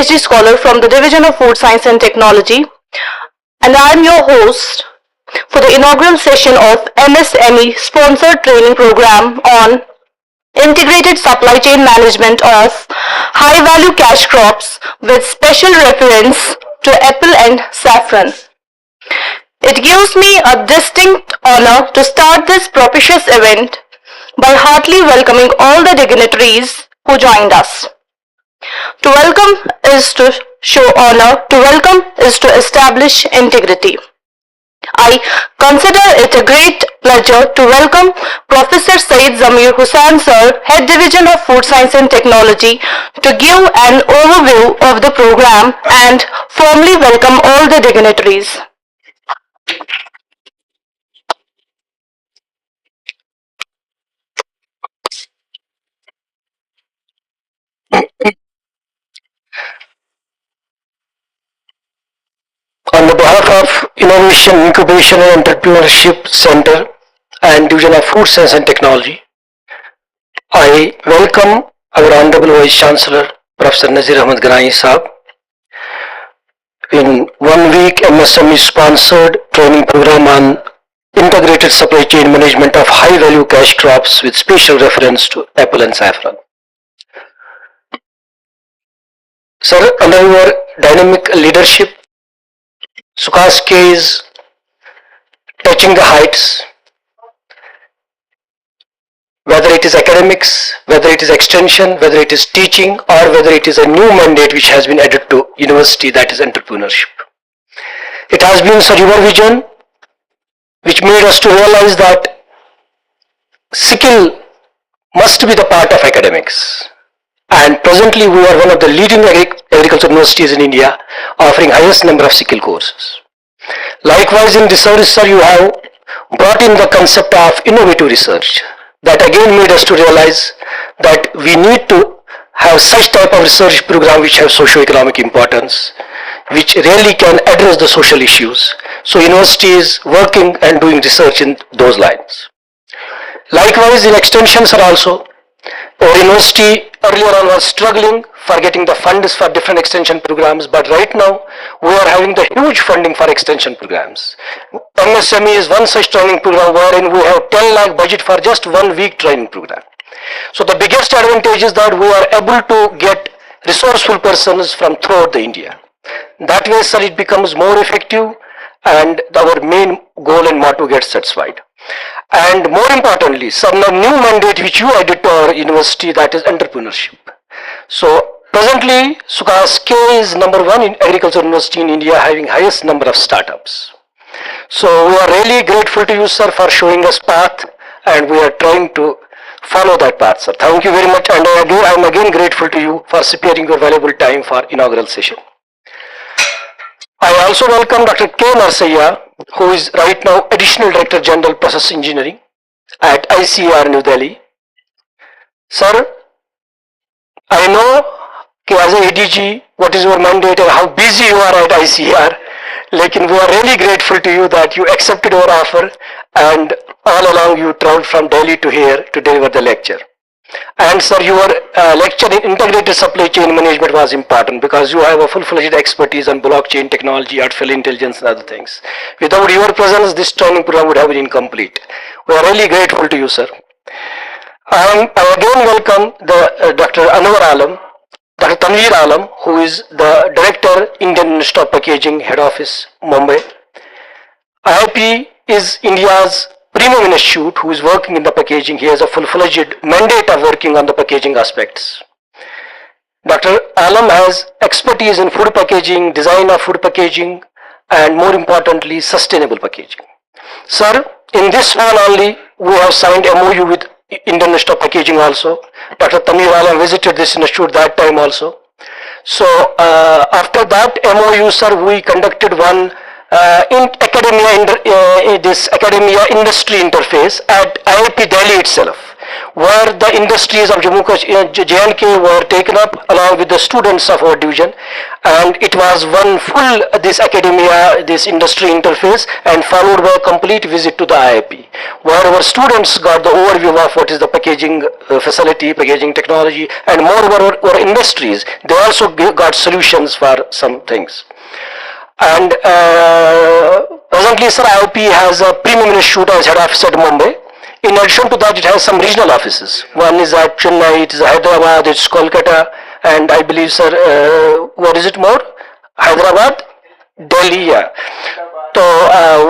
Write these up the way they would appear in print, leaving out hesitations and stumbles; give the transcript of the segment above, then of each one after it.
PhD scholar from the Division of Food Science and Technology, and I am your host for the inaugural session of MSME sponsored training program on integrated supply chain management of high value cash crops with special reference to apple and saffron. It gives me a distinct honor to start this propitious event by heartily welcoming all the dignitaries who joined us. To welcome is to show honor, to welcome is to establish integrity. I consider it a great pleasure to welcome Professor Saeed Zamir Hussain Sir, Head Division of Food Science and Technology, to give an overview of the program and formally welcome all the dignitaries. On behalf of Innovation, Incubation and Entrepreneurship Center and Division of Food Science and Technology, I welcome our Honorable Vice Chancellor, Professor Nazir Ahmad Ganai Saab. In 1 week, MSME sponsored training program on integrated supply chain management of high value cash crops with special reference to apple and saffron. Sir, under your dynamic leadership, SKUAST-Kashmir is touching the heights, whether it is academics, whether it is extension, whether it is teaching, or whether it is a new mandate which has been added to university, that is entrepreneurship. It has been a your vision which made us to realize that skill must be the part of academics. And presently we are one of the leading agriculture universities in India offering highest number of skill courses. Likewise in research, sir, you have brought in the concept of innovative research. That again made us to realize that we need to have such type of research program which have socio-economic importance, which really can address the social issues. So university is working and doing research in those lines. Likewise in extensions are also, our university earlier on was struggling for getting the funds for different extension programs, but right now we are having the huge funding for extension programs. MSME is one such training program wherein we have 10 lakh budget for just 1 week training program. So the biggest advantage is that we are able to get resourceful persons from throughout the India. That way, sir, it becomes more effective and our main goal and motto gets satisfied. And more importantly, some new mandate which you added to our university, that is entrepreneurship. So presently, SKUAST-Kashmir is #1 in agriculture university in India, having highest number of startups. So we are really grateful to you, sir, for showing us path, and we are trying to follow that path, sir. Thank you very much, and I am again grateful to you for sparing your valuable time for inaugural session. I also welcome Dr. K. Narsaiah, who is right now Additional Director General Process Engineering at ICAR New Delhi. Sir, I know as a ADG what is your mandate and how busy you are at ICAR, lekin we are really grateful to you that you accepted our offer and all along you traveled from Delhi to here to deliver the lecture. And sir, your lecture in integrated supply chain management was important because you have a full-fledged expertise on blockchain technology, artificial intelligence and other things. Without your presence, this training program would have been incomplete. We are really grateful to you, sir. I again welcome the Dr. Anwar Alam, Dr. Tanveer Alam, who is the Director, Indian Institute of Packaging, Head Office, Mumbai. IIP is India's premium institute who is working in the packaging. He has a full-fledged mandate of working on the packaging aspects. Dr. Alam has expertise in food packaging, design of food packaging, and more importantly, sustainable packaging. Sir, in this one only, we have signed MOU with Indian Institute of Packaging also. Dr. Tanveer Alam visited this institute that time also. So after that MOU, sir, we conducted one in academia, this academia industry interface at IIT Delhi itself. where the industries of J&K were taken up along with the students of our division, and it was one full this academia, this industry interface, and followed by a complete visit to the IIP, where our students got the overview of what is the packaging facility, packaging technology, and moreover our industries, they also got solutions for some things. And presently, sir, IIP has a premium institute as head office at Mumbai. In addition to that, it has some regional offices. One is at Chennai, it is Hyderabad, it's Kolkata, and I believe, sir, what is it more? Hyderabad, Delhi, yeah. So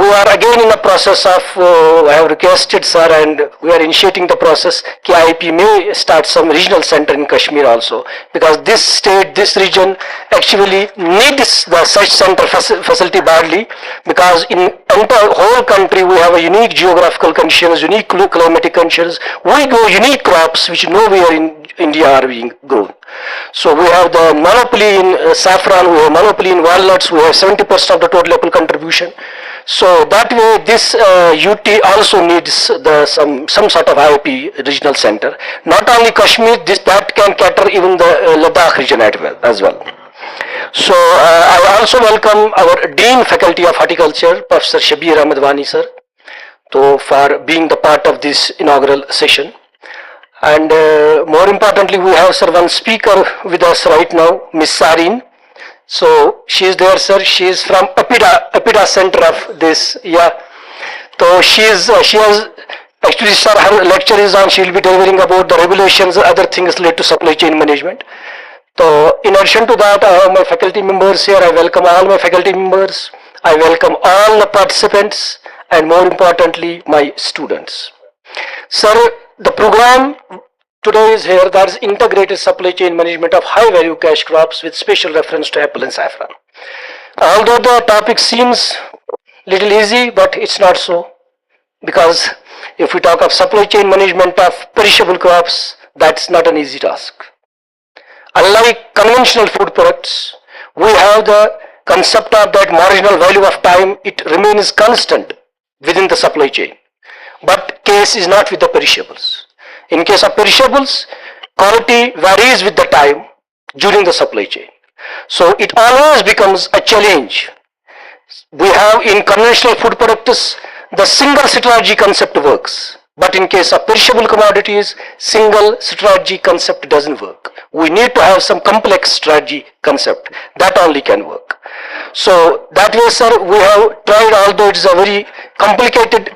we are again in the process of, I have requested, sir, and we are initiating the process that IIP may start some regional center in Kashmir also, because this state, this region actually needs the such center facility badly, because in entire whole country we have a unique geographical conditions, unique climatic conditions, we grow unique crops which nowhere in India are being grown. So we have the monopoly in saffron, we have monopoly in walnuts, we have 70% of the total apple contribution. So that way this UT also needs some sort of IIP regional center. Not only Kashmir, that can cater even the Ladakh region as well. So I also welcome our Dean Faculty of Horticulture, Professor Shabir Ahmed Wani, sir, for being the part of this inaugural session. And more importantly, we have, sir, one speaker with us right now, Miss Sareen. So she is there, sir. She is from APIDA center of this. Yeah. So she has actually, sir, her lecture is on. She will be delivering about the regulations, other things related to supply chain management. So in addition to that, I have my faculty members here. I welcome all my faculty members. I welcome all the participants, and more importantly, my students. Sir, the program today is here, that is integrated supply chain management of high value cash crops with special reference to apple and saffron. Although the topic seems little easy, but it's not so, because if we talk of supply chain management of perishable crops, that's not an easy task. Unlike conventional food products, we have the concept of that marginal value of time, it remains constant within the supply chain. But case is not with the perishables. In case of perishables, quality varies with the time during the supply chain. So it always becomes a challenge. We have in conventional food products, the single strategy concept works. But in case of perishable commodities, single strategy concept doesn't work. We need to have some complex strategy concept. That only can work. So that way, sir, we have tried, although it is a very complicated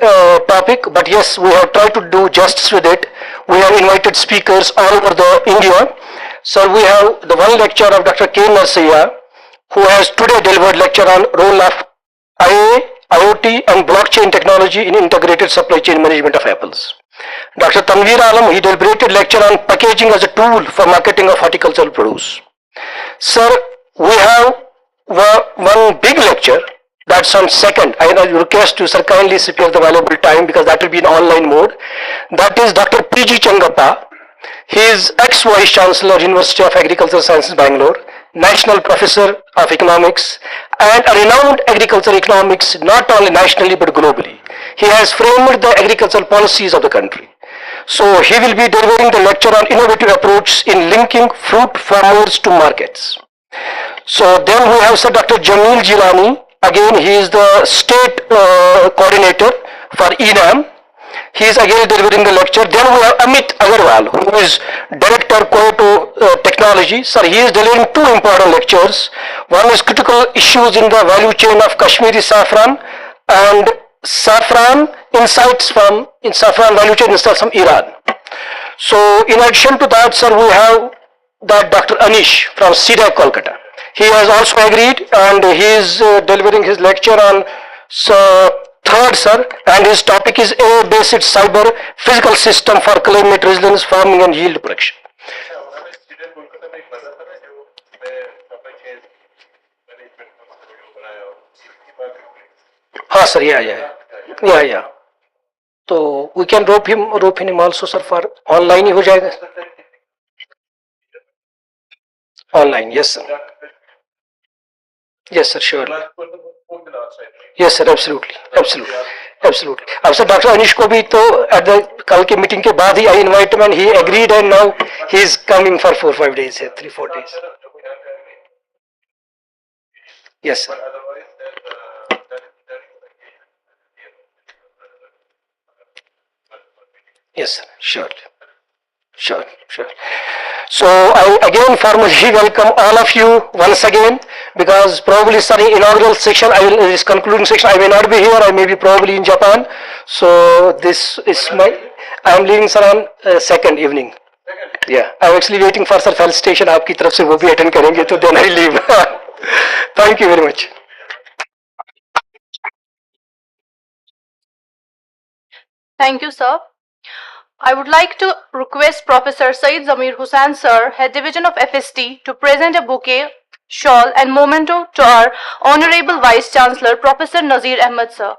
topic, but yes, we have tried to do justice with it. We have invited speakers all over the India. So we have the one lecture of Dr. K. Narsaya, who has today delivered lecture on role of IA, IoT and blockchain technology in integrated supply chain management of apples. Dr. Tanveer Alam, he deliberated lecture on packaging as a tool for marketing of horticultural produce. Sir, we have one big lecture that's on second. I request you, sir, kindly spare the valuable time because that will be in online mode. That is Dr. P.G. Changappa. He is ex-Vice Chancellor, University of Agricultural Sciences, Bangalore, National Professor of Economics, and a renowned agricultural economics not only nationally but globally. He has framed the agricultural policies of the country. So he will be delivering the lecture on innovative approach in linking fruit farmers to markets. So then we have Sir Dr. Jamil Jilani. Again, he is the state coordinator for ENAM. He is again delivering the lecture. Then we have Amit Agarwal, who is Director Kyoto Technology. Sir, he is delivering two important lectures. One is critical issues in the value chain of Kashmiri saffron and saffron insights from saffron value chain insights from Iran. So in addition to that, sir, we have that Dr. Anish from CDAC Kolkata. He has also agreed and he is delivering his lecture on third, sir, and his topic is AI-based cyber physical system for climate resilience, farming and yield production. हाँ sir, yeah. So we can rope him also, sir, for online ही हो जाएगा. Online, yes sir. Yes sir, sure. Yes sir, absolutely. Absolutely. अब sir doctor अनिश को भी तो at the कल की meeting के बाद ही I invite and he agreed and now he is coming for 4-5 days, 3-4 days. Yes, sir. Yes, sir. Sure. Sure, sure. So I again formally welcome all of you once again, because probably starting inaugural section, this concluding section, I may not be here, I may be probably in Japan. So this is I am leaving sir on second evening. Yeah, I am actually waiting for sir felicitation आपकी तरफ से वो भी attend करेंगे तो then I leave. Thank you very much. Thank you, sir. I would like to request Professor Saeed Zamir Hussain, sir, Head Division of FST, to present a bouquet, shawl, and memento to our Honorable Vice Chancellor, Professor Nazir Ahmed, sir.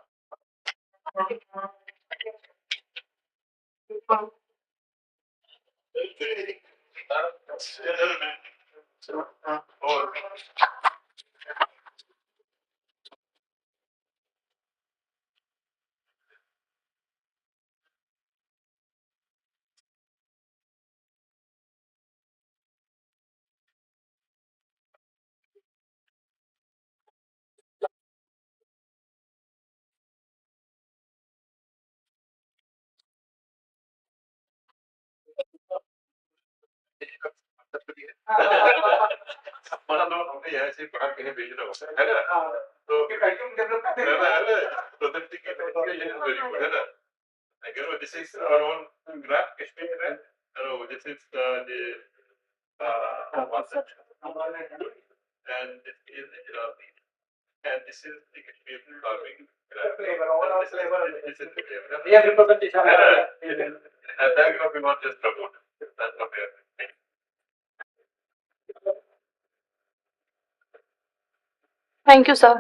This is our own graph Kashmir, right? This is the and this is the Iraqi, and this is the Kashmir farming. This is the flavor. Yeah, representation. And that we want just promote. That's what we are doing. Thank you, sir.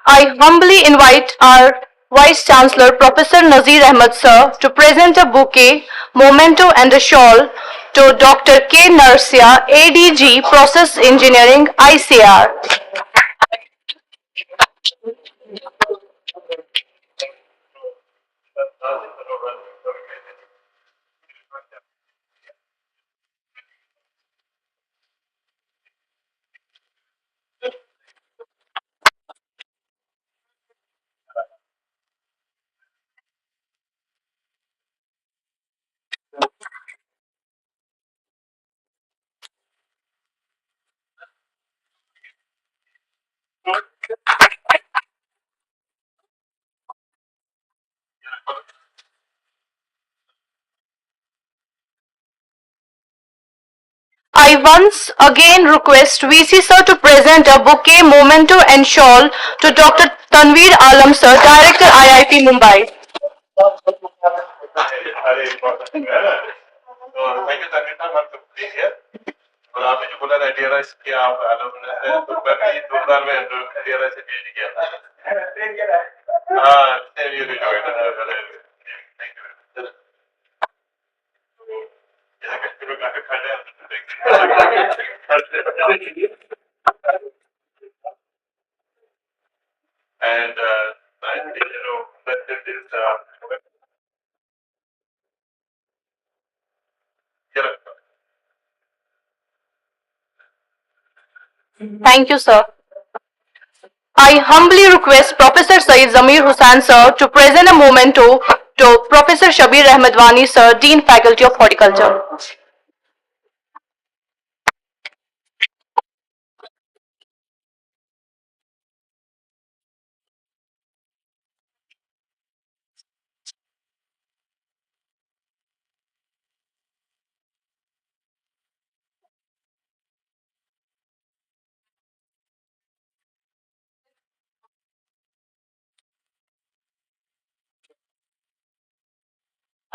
I humbly invite our Vice Chancellor, Professor Nazir Ahmed, sir, to present a bouquet, memento, and a shawl to Dr. K. Narsia, ADG, Process Engineering, ICR. I once again request VC sir to present a bouquet, memento, and shawl to Dr. Tanveer Alam sir, Director IIT Mumbai. और आपने जो बोला ना DRI कि आप alumni तो मैं भी 2000 में DRI से PhD किया था। हाँ, same year में join Thank you. यहाँ कश्मीर में काफी खाने and I think that this is Thank you, sir. I humbly request Professor Saeed Zamir Hussain, sir, to present a memento to Professor Shabir Ahmedwani, sir, Dean Faculty of Horticulture.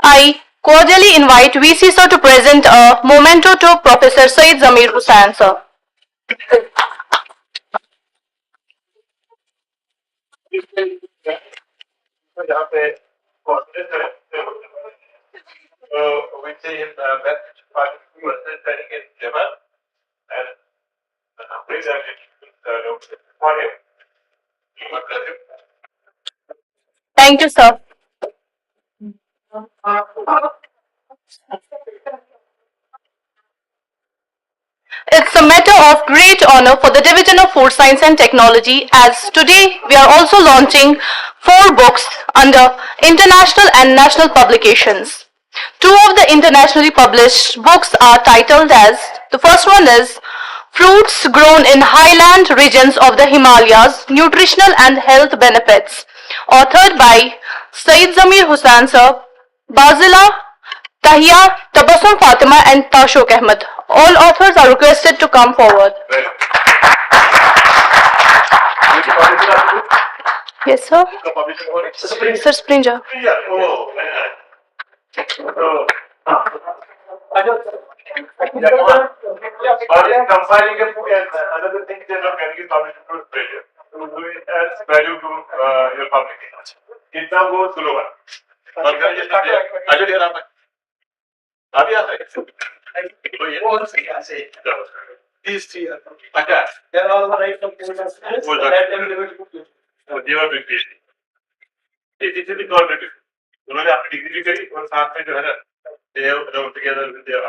I cordially invite VC sir to present a memento to Professor Saeed Zamir Hussain, sir. यहाँ पे which is best person training in Japan and exactly for him. Thank you, sir. It's a matter of great honor for the Division of Food Science and Technology as today we are also launching 4 books under international and national publications. 2 of the internationally published books are titled as, the first one is Fruits Grown in Highland Regions of the Himalayas, Nutritional and Health Benefits, authored by Saeed Zamir Hussain sir, Basila Tahia, Tabassum Fatima and Tashok Ahmed. All authors are requested to come forward. Which publisher are you? Yes, sir. The publisher for it? Sir Springer. Yeah. Oh, man. So, but in compiling a book and another thing they are not getting is published to Australia. To do it adds value to your publication. It now goes global. Ajay Ram. अभी आता है तो ये कौन सी ऐसे these 3 are अच्छा they are all right from let them live it वो जीवन बिल्कुल ये चीजें भी कॉल रेडी उन्होंने अपनी डिग्री करी और साथ में जो है ना they have run together with their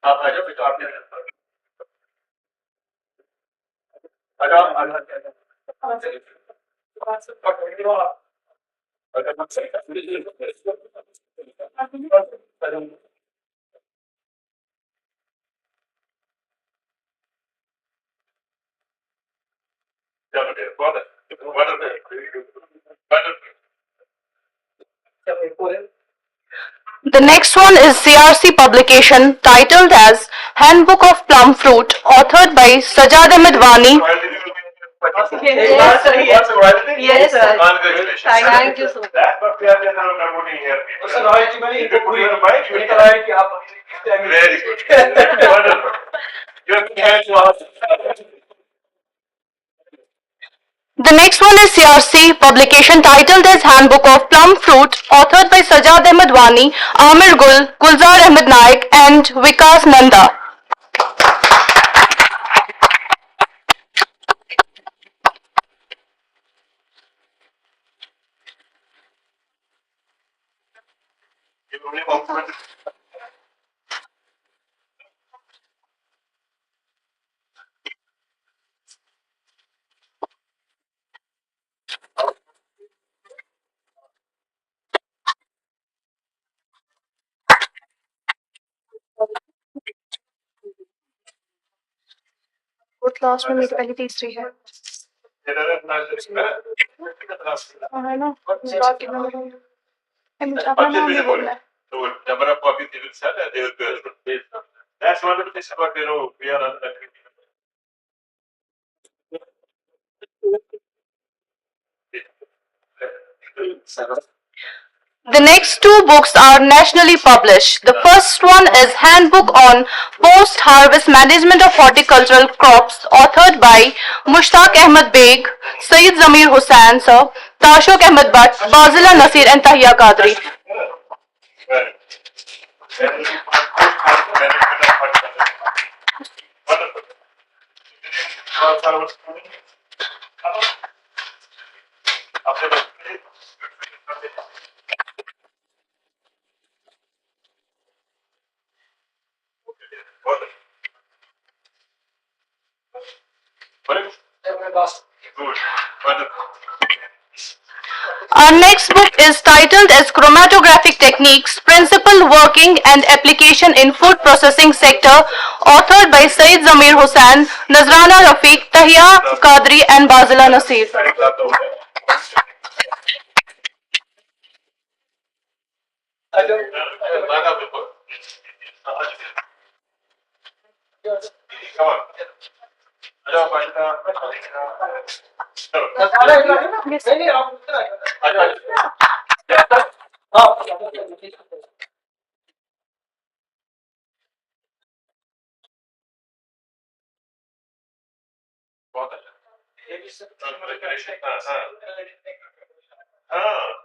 आप आ जाओ फिर आपने The next one is CRC publication titled as Handbook of Plum Fruit, authored by Sajad Ahmed Wani. Yes, sir. Yes, sir. Congratulations. Thank you so much. That's what we are promoting here. Very good. Wonderful. You have to hand to us. The next one is CRC publication titled as Handbook of Plum Fruit, authored by Sajad Ahmed Wani, Amir Gul, Gulzar Ahmed Naik and Vikas Nanda. You only compliment. वो class में मेरी पहली तीसरी है है ना मुझे अपना नाम भी बोलना है So, number of copies they will sell and they will be able to pay. That's one of the things about we are on that. The next 2 books are nationally published. The first one is Handbook on Post-Harvest Management of Horticultural Crops, authored by Mushtaq Ahmed Beg, Saeed Zamir Hussain sir, Tashok Ahmed Butt, Bazila Nasir and Tahia Qadri. Our next book is titled as Chromatographic Techniques, Principle, Working and Application in Food Processing Sector, authored by Saeed Zamir Hussain, Nazrana Rafiq, Tahia Qadri and Bazila Nasir.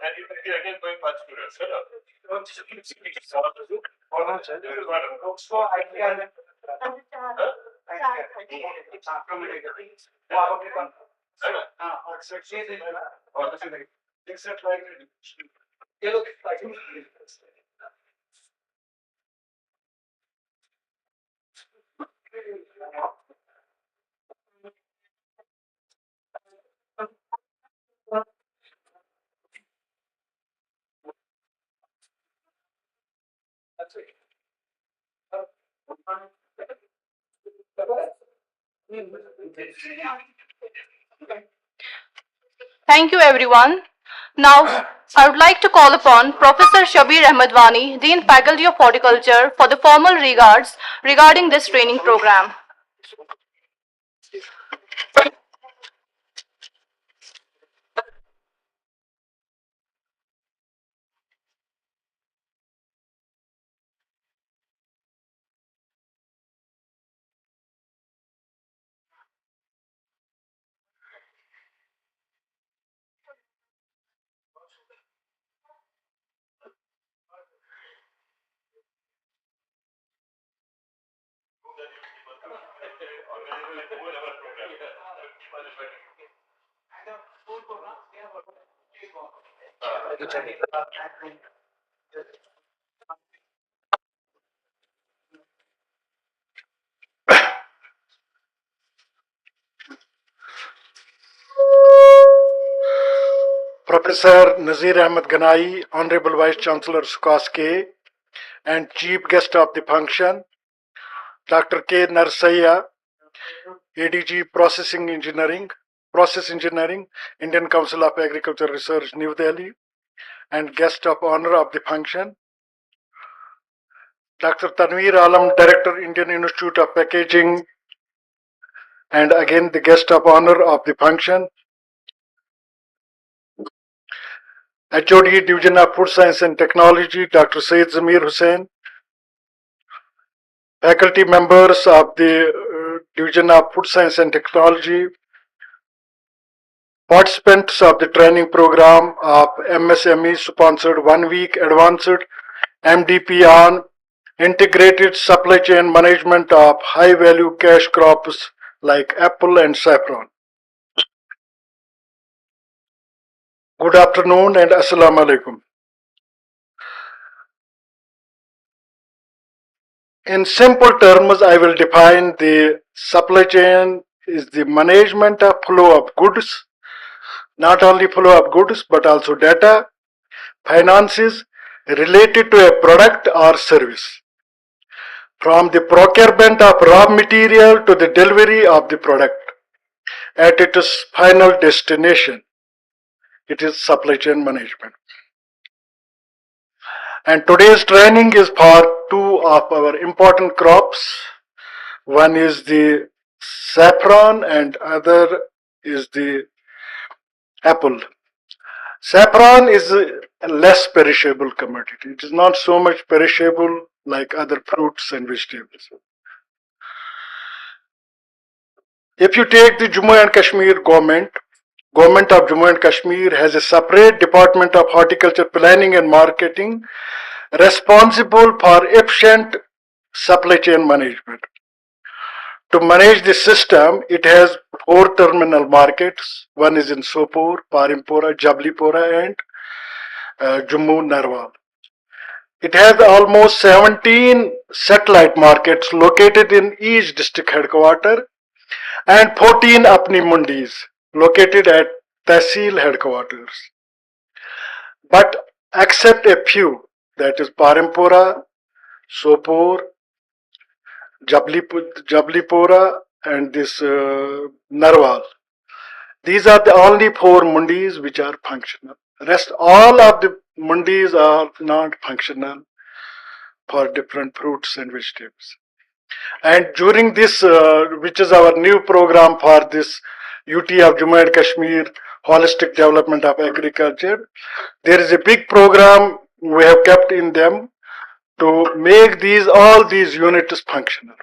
And you will be again going for students. Thank you, everyone. Now, I would like to call upon Professor Shabir Ahmadwani, Dean Faculty of Horticulture, for the formal regards regarding this training program. Professor Nazir Ahmed Ganai, Honorable Vice Chancellor SKUAST-Kashmir, and Chief Guest of the function, Dr. K. Narsaiah, ADG Process Engineering, Indian Council of Agricultural Research, New Delhi, and Guest of Honor of the function, Dr. Tanveer Alam, Director, Indian Institute of Packaging, and again the Guest of Honor of the function, HOD Division of Food Science and Technology, Dr. Syed Zamir Hussain, faculty members of the Division of Food Science and Technology, participants of the training program of MSME sponsored 1 week advanced MDP on integrated supply chain management of high value cash crops like apple and saffron. Good afternoon and Assalamu alaikum. In simple terms, I will define the supply chain is the management of flow of goods, not only flow of goods but also data, finances related to a product or service. From the procurement of raw material to the delivery of the product at its final destination, it is supply chain management. And today's training is part 2 of our important crops. One is the saffron and other is the apple. Saffron is a less perishable commodity. It is not so much perishable like other fruits and vegetables. If you take the Jammu and Kashmir government of Jammu and Kashmir has a separate department of horticulture planning and marketing responsible for efficient supply chain management. To manage this system, it has 4 terminal markets. One is in Sopore, Parimpora, Jablipora and Jammu Narwal. It has almost 17 satellite markets located in each district headquarter and 14 apni mundis located at Tehsil headquarters. But except a few, that is Parimpora, Sopore, Jablipora and this Narwal. These are the only 4 mundis which are functional. Rest all of the mundis are not functional for different fruits and vegetables. And during this, which is our new program for this UT of Jammu and Kashmir, Holistic Development of Agriculture, there is a big program we have kept in them to make all these units functional.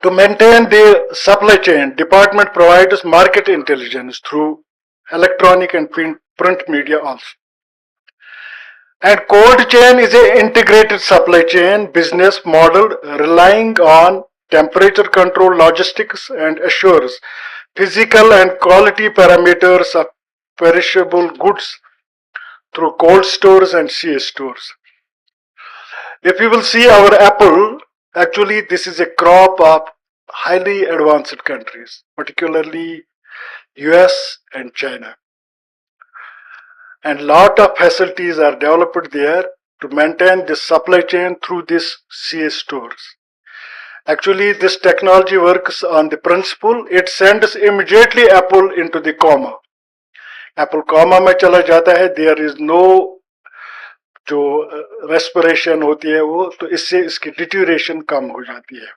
To maintain the supply chain, department provides market intelligence through electronic and print media also. And cold chain is an integrated supply chain business model relying on temperature control logistics and assures physical and quality parameters of perishable goods through cold stores and CA stores. If you will see our apple, actually this is a crop of highly advanced countries, particularly US and China. And lot of facilities are developed there to maintain this supply chain through these CA stores. Actually, this technology works on the principle, it sends immediately apple into the coma. Apple coma में चला जाता है, there is no जो respiration होती है वो, तो इससे इसकी deterioration कम हो जाती है.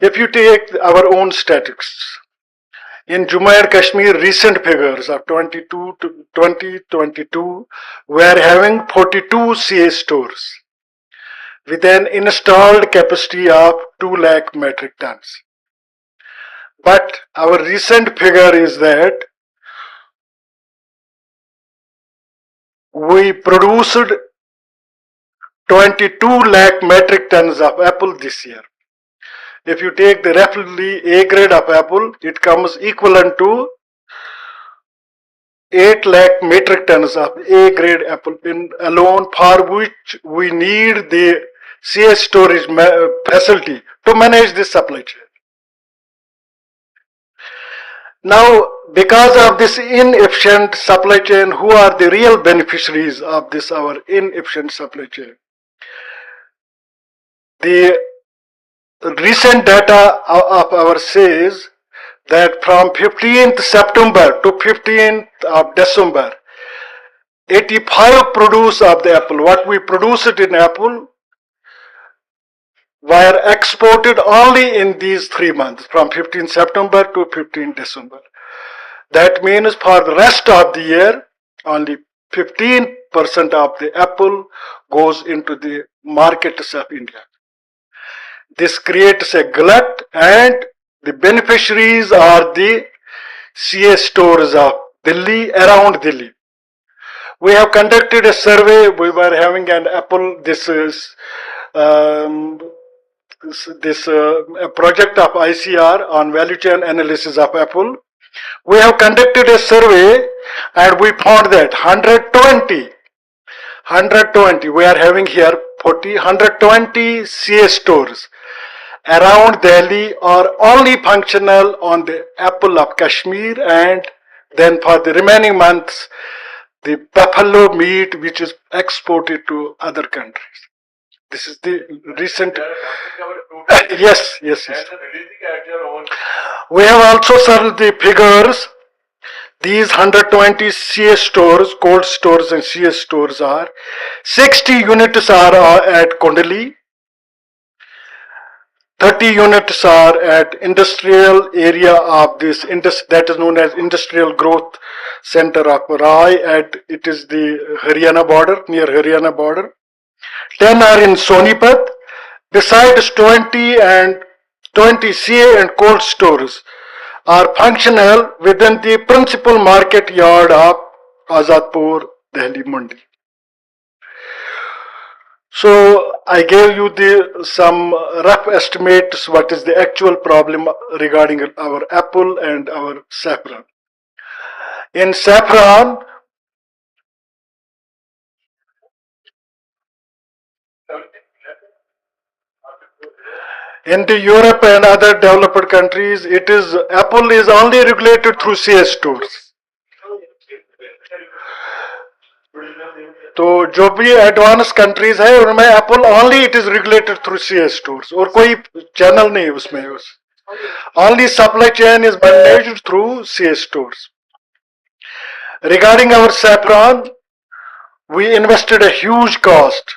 If you take our own statistics, in Jammu and Kashmir, recent figures of 2022, we are having 42 CA stores with an installed capacity of 2 lakh metric tons. But our recent figure is that we produced 22 lakh metric tons of apple this year. If you take the roughly A grade of apple, it comes equivalent to 8 lakh metric tons of A grade apple in alone, for which we need the CS storage facility to manage this supply chain. Now, because of this inefficient supply chain, who are the real beneficiaries of this our inefficient supply chain? The recent data of ours says that from 15th September to 15th of December, 85 produce of the apple, what we produced in apple, were exported only in these 3 months, from 15th September to 15th December. That means for the rest of the year, only 15% of the apple goes into the markets of India. This creates a glut, and the beneficiaries are the CA stores of Delhi, around Delhi. We have conducted a survey. We were having an apple, this project of ICR on value chain analysis of apple. We have conducted a survey and we found that 120, we are having here 120 CA stores around Delhi are only functional on the apple of Kashmir, and then for the remaining months, the buffalo meat which is exported to other countries. This is the recent. Yes. We have also seen the figures. These 120 CS stores, cold stores and CS stores are 60 units are at Kondali, 30 units are at industrial area of this that is known as Industrial Growth Center of Rai, at it is the Haryana border, near Haryana border. 10 are in Sonipat. Besides 20 CA and cold stores are functional within the principal market yard of Azadpur, Delhi Mandi. So I gave you some rough estimates what is the actual problem regarding our apple and our saffron. In saffron, in the Europe and other developed countries, apple is only regulated through CS stores. तो जो भी advance countries है उनमें Apple only it is regulated through CS stores, और कोई channel नहीं उसमें, only supply chain is managed through CS stores. Regarding our saffron, we invested a huge cost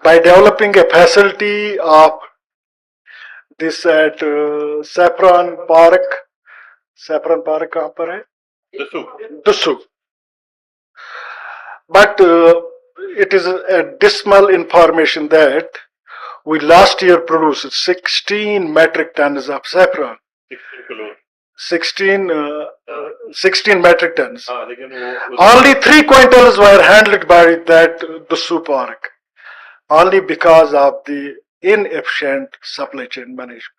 by developing a facility of this at Saffron Park. Saffron Park कहाँ पर है? Dusu. But it is a dismal information that we last year produced 16 metric tons of saffron. 16 metric tons. हाँ लेकिन वो Only 3 quintals were handled by that Dusu Park, only because of the inefficient supply chain management.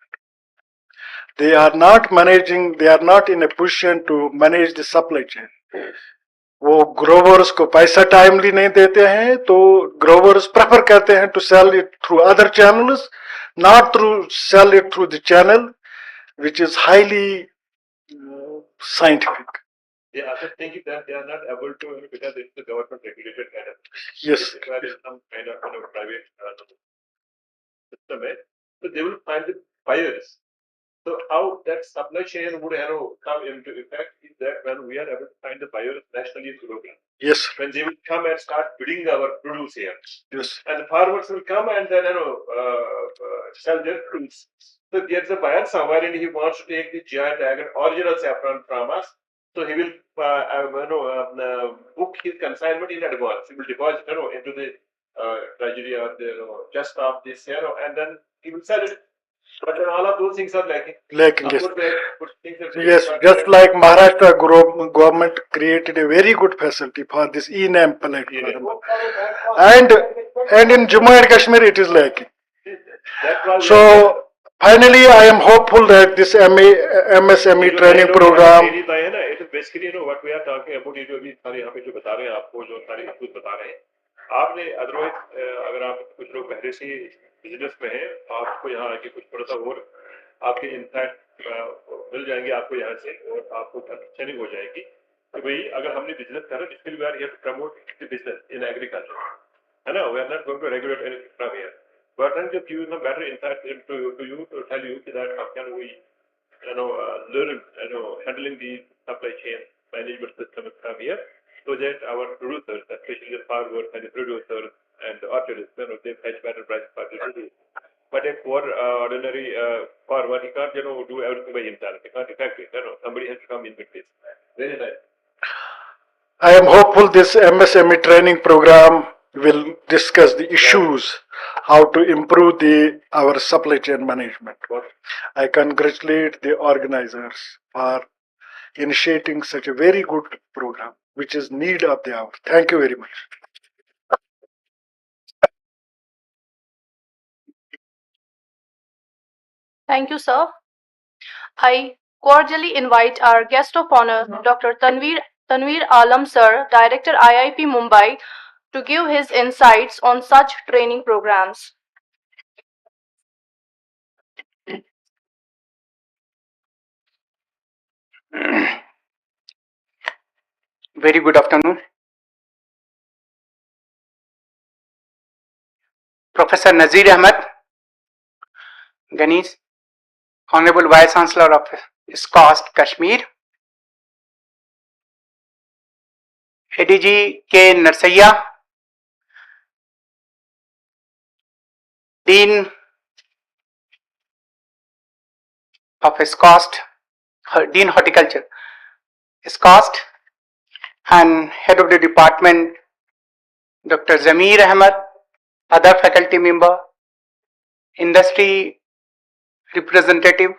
They are not managing, they are not in a position to manage the supply chain. वो growers को पैसा timely नहीं देते हैं, तो growers prefer करते हैं to sell it through other channels, not through sell it through the channel which is highly scientific. They are just thinking that they are not able to, because it's the government regulated kind of. Yes. There is some kind of private system, so they will find the buyers. So how that supply chain would have come into effect is that when we are able to find the buyers nationally and globally. Yes. When they will come and start bidding our produce here. Yes. And the farmers will come and then sell their fruits. So there's a buyer somewhere and he wants to take the giant original saffron from us. So he will book his consignment in advance. He will deposit into the treasury or the chest of this and then he will sell it. But then all of those things are lacking. Lacking, yes. Things Yes, just like Maharashtra government created a very good facility for this e-name platform. And in Jammu and Kashmir it is lacking. So finally I am hopeful that this MSME training program. It is basically what we are talking about. ये जो अभी सारे यहाँ पे जो बता रहे हैं आपको, जो सारे कुछ बता रहे हैं आपने, अदरवाइज अगर आप कुछ लोग पहले से बिजनेस में हैं, आपको यहाँ आके कुछ थोड़ा सा और आपके इनफैक्ट मिल जाएंगे आपको यहाँ से, और आपको ट्रेनिंग हो जाएगी कि भाई अगर हमने बिजनेस करा, इसके लिए we are here to promote the business in agriculture, है ना. We are not going to regulate anything from here, but and give you better insight to you to tell you that how can we learn handling the supply chain management system from here, so that our producers, especially the farmers and the producers and the orchardists, they fetch better prices for the produce. But a poor ordinary farmer, he can't do everything by himself. He can't effect it. Somebody has to come in with this. Very nice. I am hopeful this MSME training program will discuss the issues, how to improve our supply chain management. I congratulate the organizers for initiating such a very good program, which is need of the hour. Thank you very much. Thank you, sir. I cordially invite our guest of honor, Dr. Tanveer Alam, sir, Director IIP Mumbai, to give his insights on such training programs. Very good afternoon. Professor Nazir Ahmed, Ganesh, Honorable Vice Chancellor of SKUAST-Kashmir, ADG K. Narsaiya, Dean of SKUAST, Dean Horticulture, SKUAST, and Head of the Department, Dr. Zameer Ahmed, other faculty member, industry representative,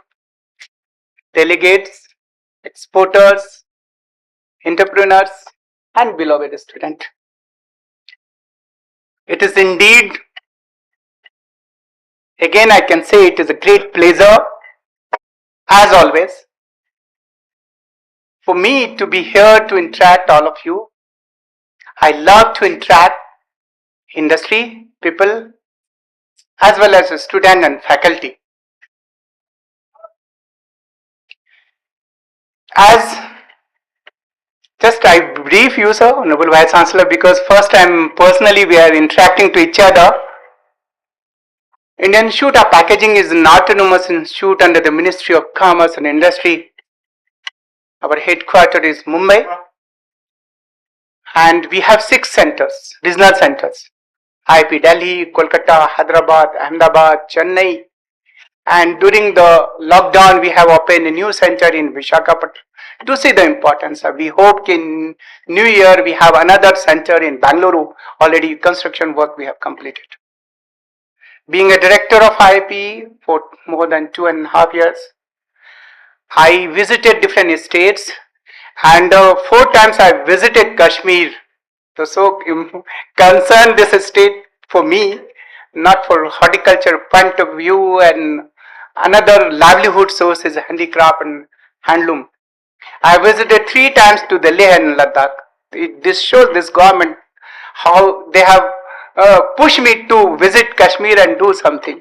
delegates, exporters, entrepreneurs, and beloved student. It is indeed, again I can say it is a great pleasure, as always, for me to be here to interact all of you. I love to interact industry, people, as well as student and faculty. As just I brief you, sir, Honorable Vice Chancellor, because first time personally we are interacting to each other. Indian Institute of Packaging is an autonomous institute under the Ministry of Commerce and Industry. Our headquarters is Mumbai, and we have 6 centers, regional centers: IIP Delhi, Kolkata, Hyderabad, Ahmedabad, Chennai. And during the lockdown, we have opened a new center in Visakhapatnam to see the importance. We hope in New Year we have another center in Bangalore. Already construction work we have completed. Being a director of IIP for more than 2.5 years, I visited different states, and 4 times I visited Kashmir. So concerned this state for me, not for horticulture point of view, and another livelihood source is handicraft and handloom. I visited 3 times to Delhi and Ladakh. This shows this government how they have pushed me to visit Kashmir and do something.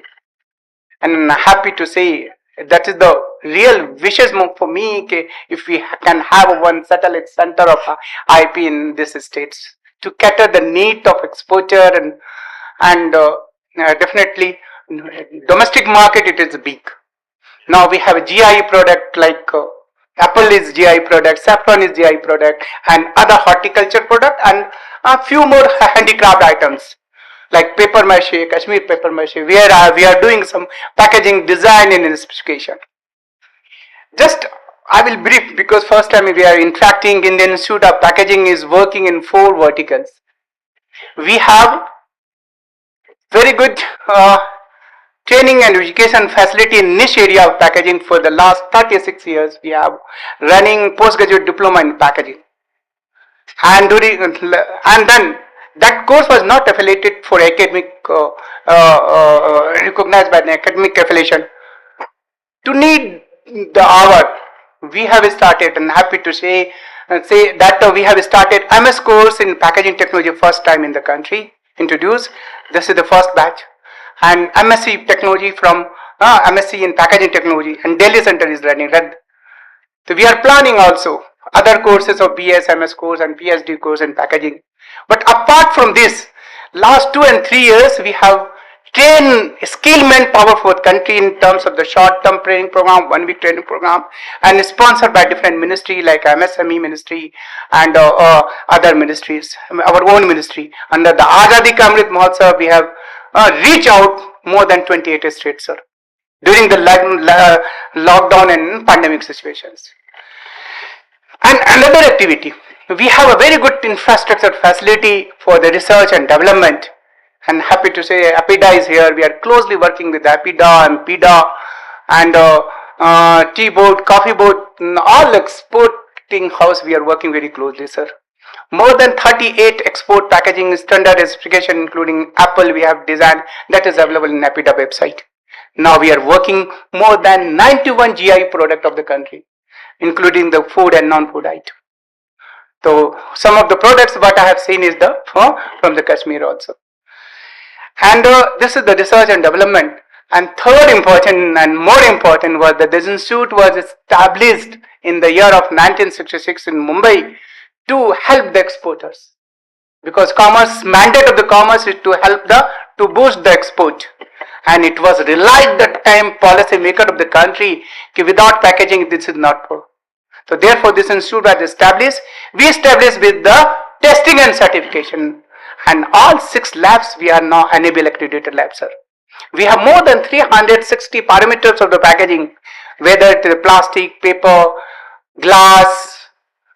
And I'm happy to say that is the real wishes for me, if we can have one satellite center of IP in these states to cater the need of exporter, and definitely domestic market it is big. Now we have a GI product like apple is GI product, saffron is GI product, and other horticulture product, and a few more handicraft items like paper mache, Kashmir paper mache, where we are doing some packaging design and specification. Just I will brief, because first time we are interacting in the Institute of Packaging is working in 4 verticals. We have very good training and education facility in niche area of packaging. For the last 36 years we have running postgraduate diploma in packaging, and then that course was not affiliated for academic recognized by the academic affiliation. To need the hour, we have started, and happy to say that we have started MS course in packaging technology, first time in the country introduced. This is the first batch, and MSc technology from MSc in packaging technology, and Delhi center is running. So we are planning also other courses of BS, MS course and PhD course in packaging. But apart from this, last 2 and 3 years we have trained skilled manpower for the country in terms of the short-term training program, 1-week training program, and sponsored by different ministry like MSME ministry and other ministries, our own ministry. Under the Azadi Ka Amrit Mahotsav, we have reached out more than 28 states, sir, during the lockdown and pandemic situations. And another activity, we have a very good infrastructure facility for the research and development, and happy to say APIDA is here. We are closely working with APIDA and PIDA and tea board, coffee board, all exporting house we are working very closely, sir. More than 38 export packaging standard specification including Apple we have designed, that is available in APIDA website. Now we are working more than 91 GI product of the country, including the food and non-food item. So some of the products what I have seen is the from the Kashmir also. And this is the research and development. And third important and more important was that this institute was established in the year of 1966 in Mumbai to help the exporters, because commerce mandate of the commerce is to help to boost the export, and it was realized that time policy maker of the country that without packaging this is not for. So therefore this institute was established. We established with the testing and certification, and all 6 labs we are now enable accredited labs, sir. We have more than 360 parameters of the packaging, whether it is plastic, paper, glass,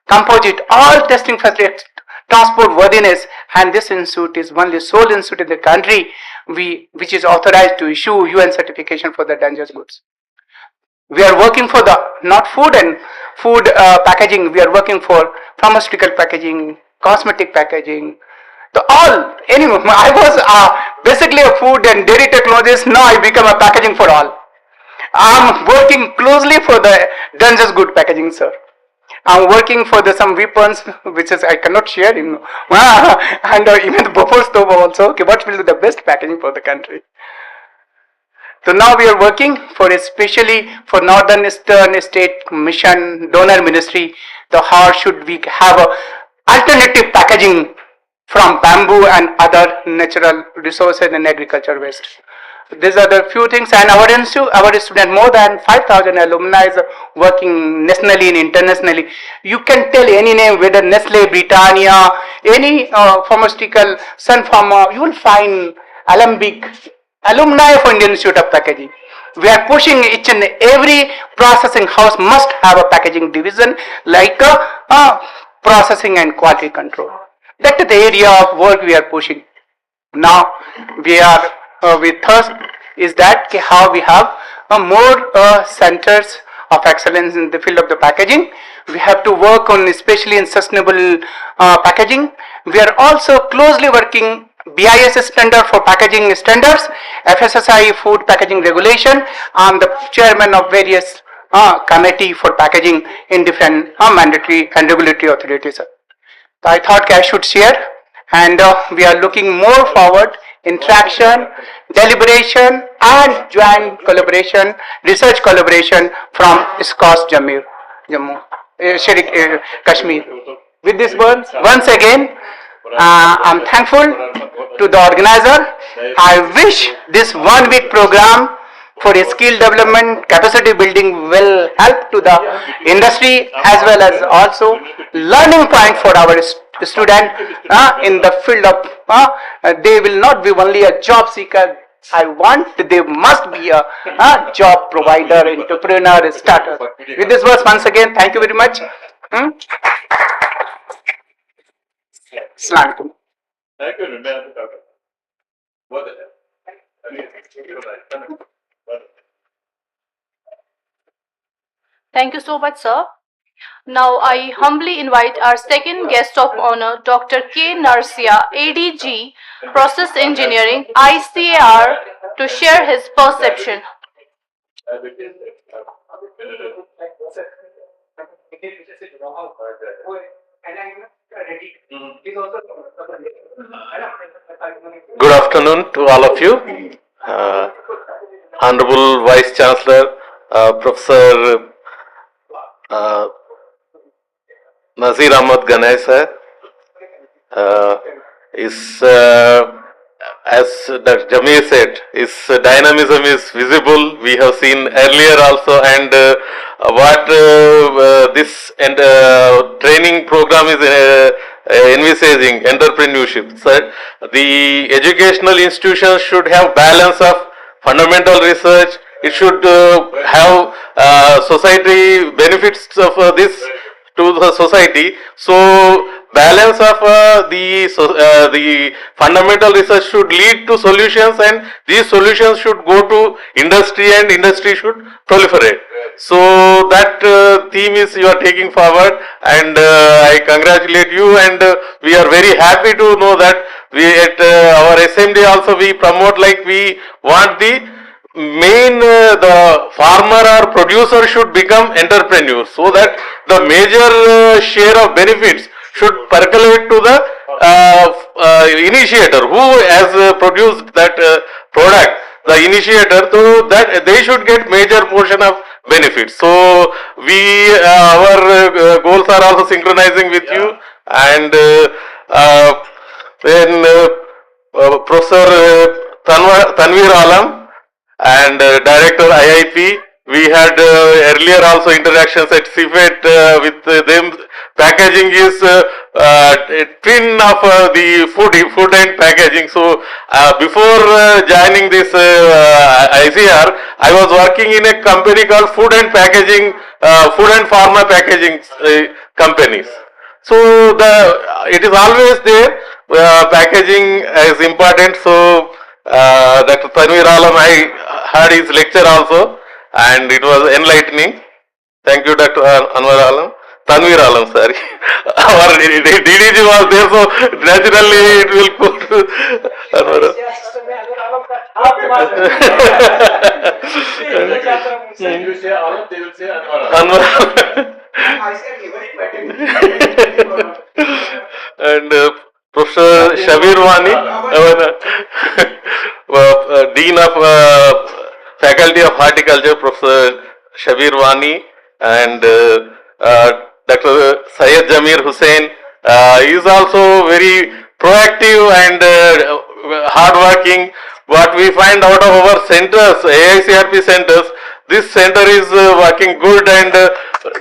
composite, all testing facilities, transport worthiness, and this institute is only sole institute in the country which is authorized to issue UN certification for the dangerous goods. We are working for the not food and food packaging. We are working for pharmaceutical packaging, cosmetic packaging. So all anyway, I was basically a food and dairy technologist. Now I become a packaging for all. I'm working closely for the dangerous good packaging, sir. I'm working for some weapons which is I cannot share, and even the buffer stove also. Okay, what will be the best packaging for the country? So now we are working for especially for Northern Eastern State Mission Donor Ministry. The how should we have a alternative packaging from bamboo and other natural resources and agriculture waste. These are the few things, and our student more than 5,000 alumni is working nationally and internationally. You can tell any name, whether Nestle, Britannia, any pharmaceutical, Sun Pharma, you will find Alembic, alumni of Indian Institute of Packaging. We are pushing each and every processing house must have a packaging division like processing and quality control. That is the area of work we are pushing. Now we are with us is that how we have more centers of excellence in the field of the packaging. We have to work on especially in sustainable packaging. We are also closely working BIS standard for packaging standards, FSSAI food packaging regulation. I am the chairman of various committee for packaging in different mandatory and regulatory authorities. I thought I should share, and we are looking more forward interaction, deliberation, and joint collaboration, research collaboration from SKUAST-Kashmir, Kashmir. With this words, once again, I'm thankful to the organizer. I wish this 1 week program for skill development, capacity building will help to the industry as well as also learning point for our student in the field of, they will not be only a job seeker. I want they must be a job provider, entrepreneur, starter. With this verse, once again, thank you very much. Assalamualaikum. Thank you, Doctor. What is it? Thank you so much, sir. Now I humbly invite our second guest of honor, Dr. K. Narsia, ADG, Process Engineering, ICAR, to share his perception. Good afternoon to all of you. Honorable Vice Chancellor, Professor Nazir Ahmad Ganai sir, is as Dr. Jamir said, his dynamism is visible. We have seen earlier also, and what this training program is envisaging, entrepreneurship. So the educational institutions should have balance of fundamental research. It should have society benefits of this to the society. So balance of the fundamental research should lead to solutions, and these solutions should go to industry, and industry should proliferate. So that theme is you are taking forward, and I congratulate you, and we are very happy to know that we at our SMD also we promote, like we want the main the farmer or producer should become entrepreneur, so that the major share of benefits should percolate to the initiator who has produced that product, the initiator, so that they should get major portion of benefits. So we our goals are also synchronizing with you, and then Professor Tanvir Alam and Director IIP. We had earlier also interactions at CFET with them. Packaging is twin of the food and packaging. So before joining this ICR, I was working in a company called Food and Packaging, Food and Pharma Packaging companies. So it is always there. Packaging is important. So Dr. Tanvir Alam, I heard his lecture also, and it was enlightening. Thank you, Dr. Tanvir Alam, sorry. Our DDG was there, so naturally it will go to Anwar. You say Alam, they will say Anwar. And Professor Shabir Wani, Dean of Faculty of Horticulture, Professor Shabir Wani, and Dr. Syed Jamir Hussain is also very proactive and hardworking. What we find out of our centers, AICRP centers, this center is working good, and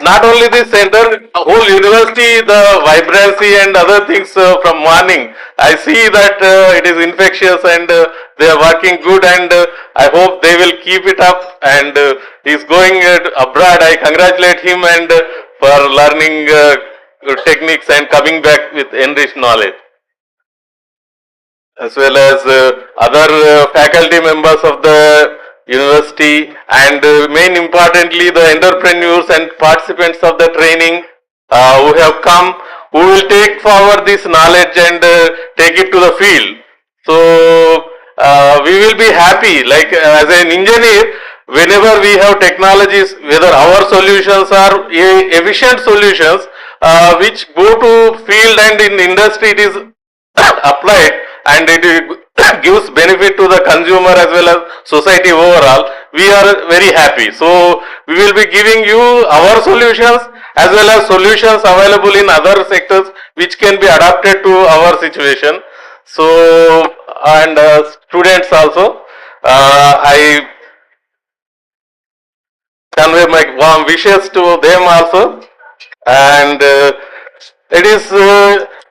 not only this center, whole university, the vibrancy and other things from morning, I see that it is infectious, and they are working good, and I hope they will keep it up, and he is going abroad. I congratulate him and for learning techniques and coming back with enriched knowledge, as well as other faculty members of the university, and main importantly the entrepreneurs and participants of the training who have come, who will take forward this knowledge and take it to the field. So we will be happy, like as an engineer, whenever we have technologies, whether our solutions are efficient solutions which go to field and in industry it is applied and it gives benefit to the consumer as well as society overall, we are very happy. So we will be giving you our solutions as well as solutions available in other sectors which can be adapted to our situation. So and students also, I convey my warm wishes to them also, and it is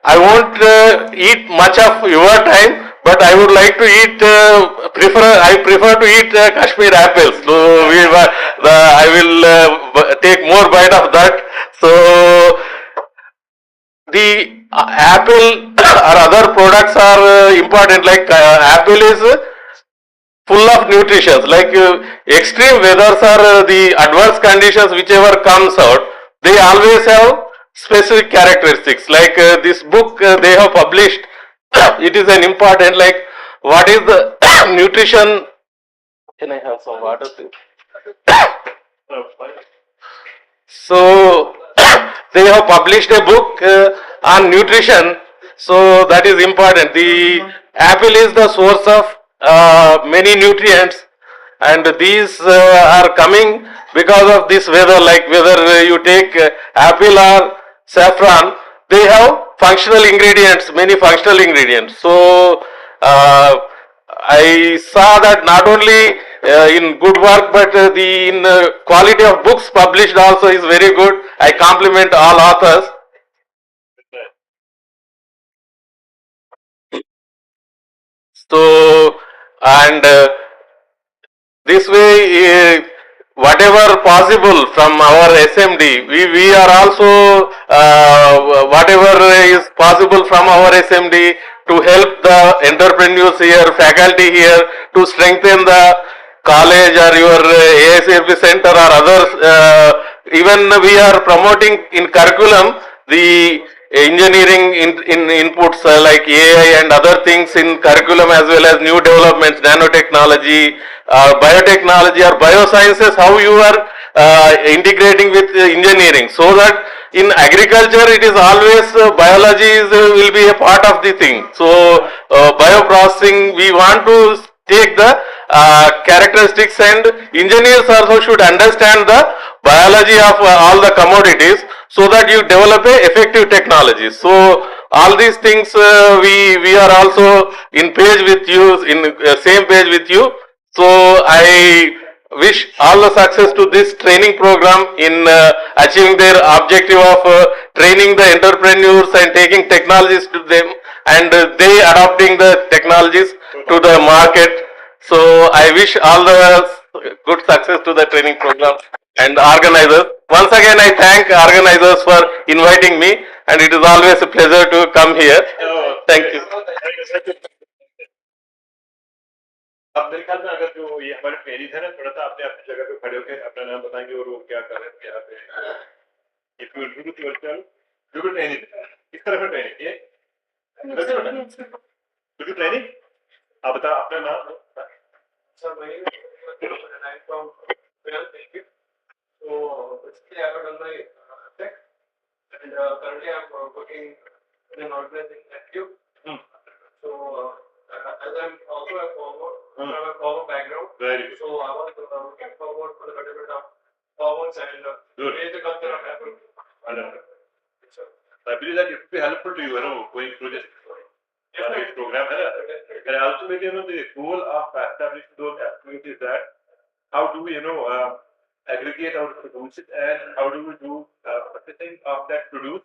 I won't eat much of your time, but I would like to eat I prefer to eat Kashmir apples. So I will take more bite of that. So the apple or other products are important, like apple is full of nutrition, like extreme weathers or the adverse conditions whichever comes out, they always have specific characteristics, like this book they have published. It is an important, like what is the nutrition. Can I have some water please? So they have published a book on nutrition, so that is important. The apple is the source of many nutrients, and these are coming because of this weather, like whether you take apple or saffron, they have functional ingredients, many functional ingredients. So I saw that not only in good work, but the in quality of books published also is very good. I compliment all authors. So and this way, whatever possible from our SMD, we are also whatever is possible from our SMD to help the entrepreneurs here, faculty here, to strengthen the college or your ASAP center or others. Even we are promoting in curriculum the engineering in inputs like AI and other things in curriculum, as well as new developments, nanotechnology, biotechnology or biosciences, how you are integrating with engineering, so that in agriculture it is always biology will be a part of the thing. So bioprocessing, we want to take the characteristics, and engineers also should understand the biology of all the commodities, so that you develop a effective technology. So all these things we are also in page with you, in same page with you. So I wish all the success to this training program in achieving their objective of training the entrepreneurs and taking technologies to them, and they adopting the technologies to the market. So I wish all the good success to the training program and organizers. Once again, I thank organizers for inviting me, and it is always a pleasure to come here. Thank you. अब मेरे ख्याल में अगर जो ये हमारे training है ना, थोड़ा सा अपने अपनी जगह पे खड़े होकर अपना नाम बताएंगे और वो क्या कर रहे हैं यहाँ पे। If you introduce yourself, you will training. किस तरह का ट्रेनिंग ये? Do you training? आप बता अपना नाम। Sir, my name is I'm from Thank you. So basically, I have done my tech, and currently I'm working in an organization at Cube. So as I'm also a forward, I have a forward background. Very good. So I was looking forward for the betterment of forwards and raise the culture of Apple. So I believe that it will be helpful to you, going through this program. And ultimately, the goal of establishing those activities is that how do we, aggregate our produce it, and how do we do processing of that produce,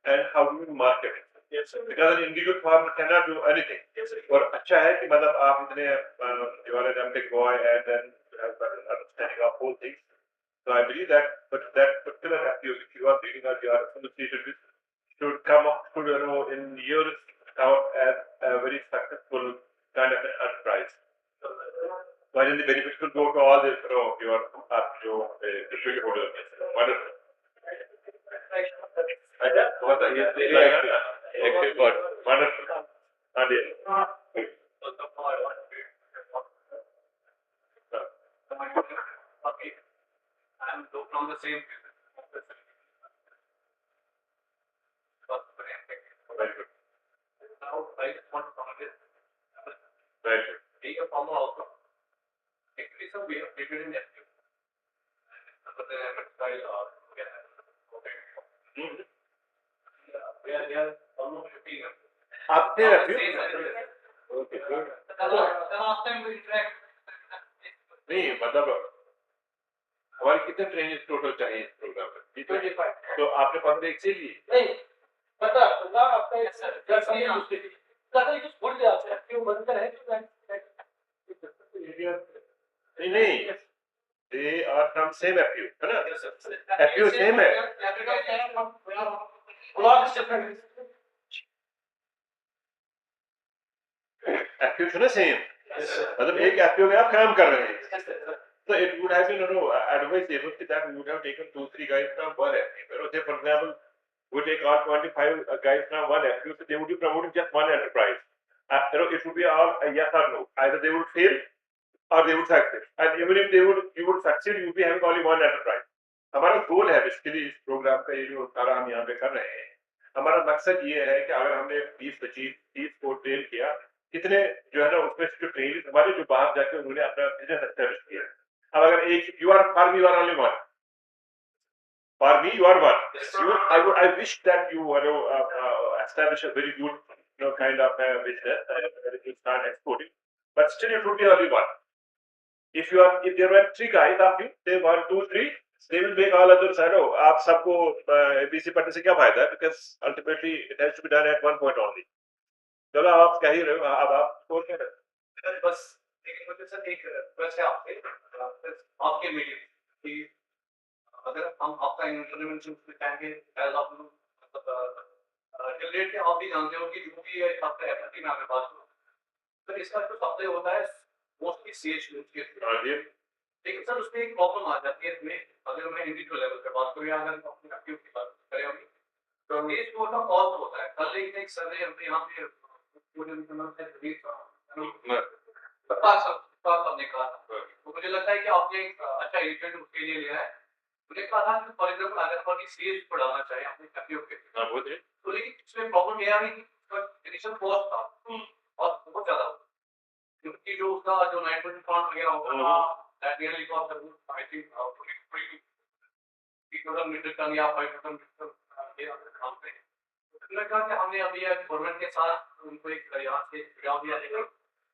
and how do we market it? Yes, sir. Because an individual farmer cannot do anything. Yes, sir. और अच्छा है कि मतलब आप इतने you are a young boy and then you have better understanding of whole things. So I believe that, but that particular activity you are doing or you are associated with should come up to in years out as a very successful kind of an enterprise. While the benefits will go बहुत ये active word मानव हाँ जी I'm from the same. very good Now I just want to comment this. very good Take a formal outcome. Actually, some we have treated in FQ. But the effort style or okay. We are almost 15 years. आपने रखी Okay. The last time we interact. नहीं मतलब हमारी कितने training total चाहिए इस programme में 25. तो आपने 15 से लिए नहीं पता होगा आपका जैसा ही आप कहीं कुछ भूल गया आपसे क्यों बनकर है नहीं नहीं they are from same FU है ना एफयू सेम है एफयू है ना सेम मतलब एक एफयू में आप काम कर रहे हैं so it would have been advisable that we would have taken 2-3 guys from one FU. But say for example, we take all 25 guys from one FU, so they would be promoting just one enterprise. It would be all a yes or no. Either they would fail or they would succeed. And even if you would succeed, you would be having only one enterprise. हमारा गोल है basically इस programme का ये जो सारा हम यहाँ पे कर रहे हैं हमारा मकसद ये है कि अगर हमने 20-25-30 को ट्रेन किया कितने जो है ना उसमें जो ट्रेन हमारे जो बाहर जाके उन्होंने अपना बिजनेस एस्टेब्लिश किया अब अगर एक you are for me you are only one for me you are one I wish that you establish a very good kind of business you start exporting but still it would be only one if there were 3 guys of you say 1 2 3 they will make all others आप सबको BC पढ़ने से क्या फायदा है because ultimately it has to be done at one point only चलो आप क्या ही रहे हो अब आप छोड़ के बस लेकिन मुझे सर एक प्रश्न है आपसे आपके मीटिंग कि अगर हम आपका इंटरवेंशन चाहेंगे एज ऑफ मतलब रिलेट के आप भी जानते हो कि जो भी आपका एफएटी में आपके पास हो तो इसका जो सबसे होता है मोस्टली सीएच यूज के लेकिन सर उसमें एक प्रॉब्लम आ जाती है इसमें अगर मैं इंडिविजुअल लेवल पे बात करूँ या अगर अपनी एक्टिव की बात करें अभी तो सीएच को का कॉस्ट होता है कल एक एक सर्वे हमने यहाँ पे पूरे इंटरनल से रिलीज हमने कहा तो मुझे लगता है कि आपने एक अच्छा एजेंट उसके लिए लिया है मुझे कहा था कि फॉर एग्जांपल अगर हम सीएच बढ़ाना चाहें अपने एक्टिव के तो लेकिन इसमें प्रॉब्लम ये आ रही कि इनिशियल कॉस्ट था और बहुत ज्यादा क्योंकि जो उसका जो नाइट्रोजन फंड वगैरह होगा that really cost I think 3000 meter ton या 5000 मीटर ये काम पे मैंने कहा कि हमने अभी गवर्नमेंट के साथ उनको एक यहाँ से सुझाव दिया लेकिन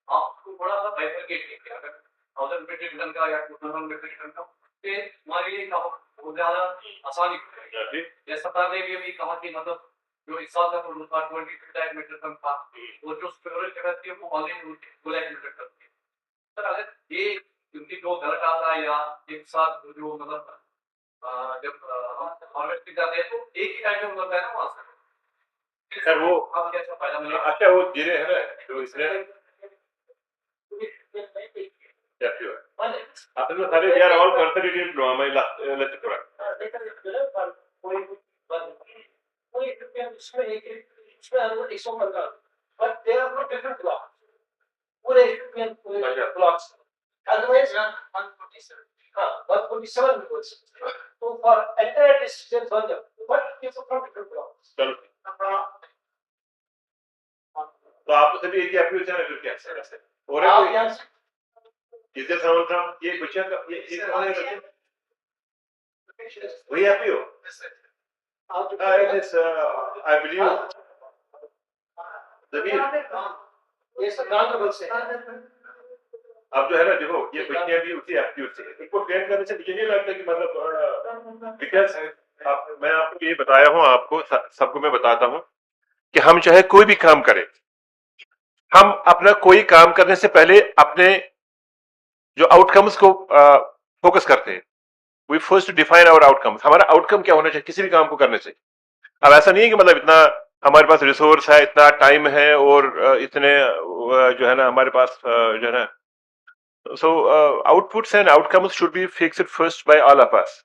आपको थोड़ा सा बाइफरकेट किया अगर 1000 मीट्रिक टन का या 2000 मीट्रिक टन का तो हमारे लिए बहुत ज्यादा आसानी होगी जैसा सरकार ने भी अभी कहा कि मतलब जो इस साल का प्रोडक्ट था 25 मीट्रिक टन था वो जो स्टोरेज कैपेसिटी है वो ऑलरेडी 2 लाख मीट्रिक टन थी सर अगर ये क्योंकि जो गलत आता है या एक साथ जो मतलब जब हम हार्वेस्टिंग करते हैं तो एक ही टाइम में होता है ना वहाँ से सर वो आप कैसा फायदा मिलेगा अच्छा वो जीरे है ना जो इसने आपने तो सारे यार all competitive drama let's product कोई इसमें इसमें अलग 115 but there are no different blocks पूरे blocks otherwise 147 हाँ 147 because so for entire distance on the but it's from different blocks चलो तो आप तो सभी एक ही एप्लीकेशन है क्या सर और है इज देयर समवन फ्रॉम ये बच्चा का ये कौन है बच्चा वही आप ही हो I believe ये सब गांव से अब जो है ना देखो ये बच्चियां भी उसी एप्टीट्यूड से इनको ट्रेन करने से मुझे नहीं लगता कि मतलब बिकॉज मैं आपको ये बताया हूँ आपको सबको मैं बताता हूँ कि हम चाहे कोई भी काम करें हम अपना कोई काम करने से पहले अपने जो आउटकम्स को फोकस करते हैं we first define our outcomes हमारा आउटकम क्या होना चाहिए किसी भी काम को करने से अब ऐसा नहीं है कि मतलब इतना हमारे पास रिसोर्स है इतना टाइम है और इतने जो है ना हमारे पास जो है ना so outputs and outcomes should be fixed first by all of us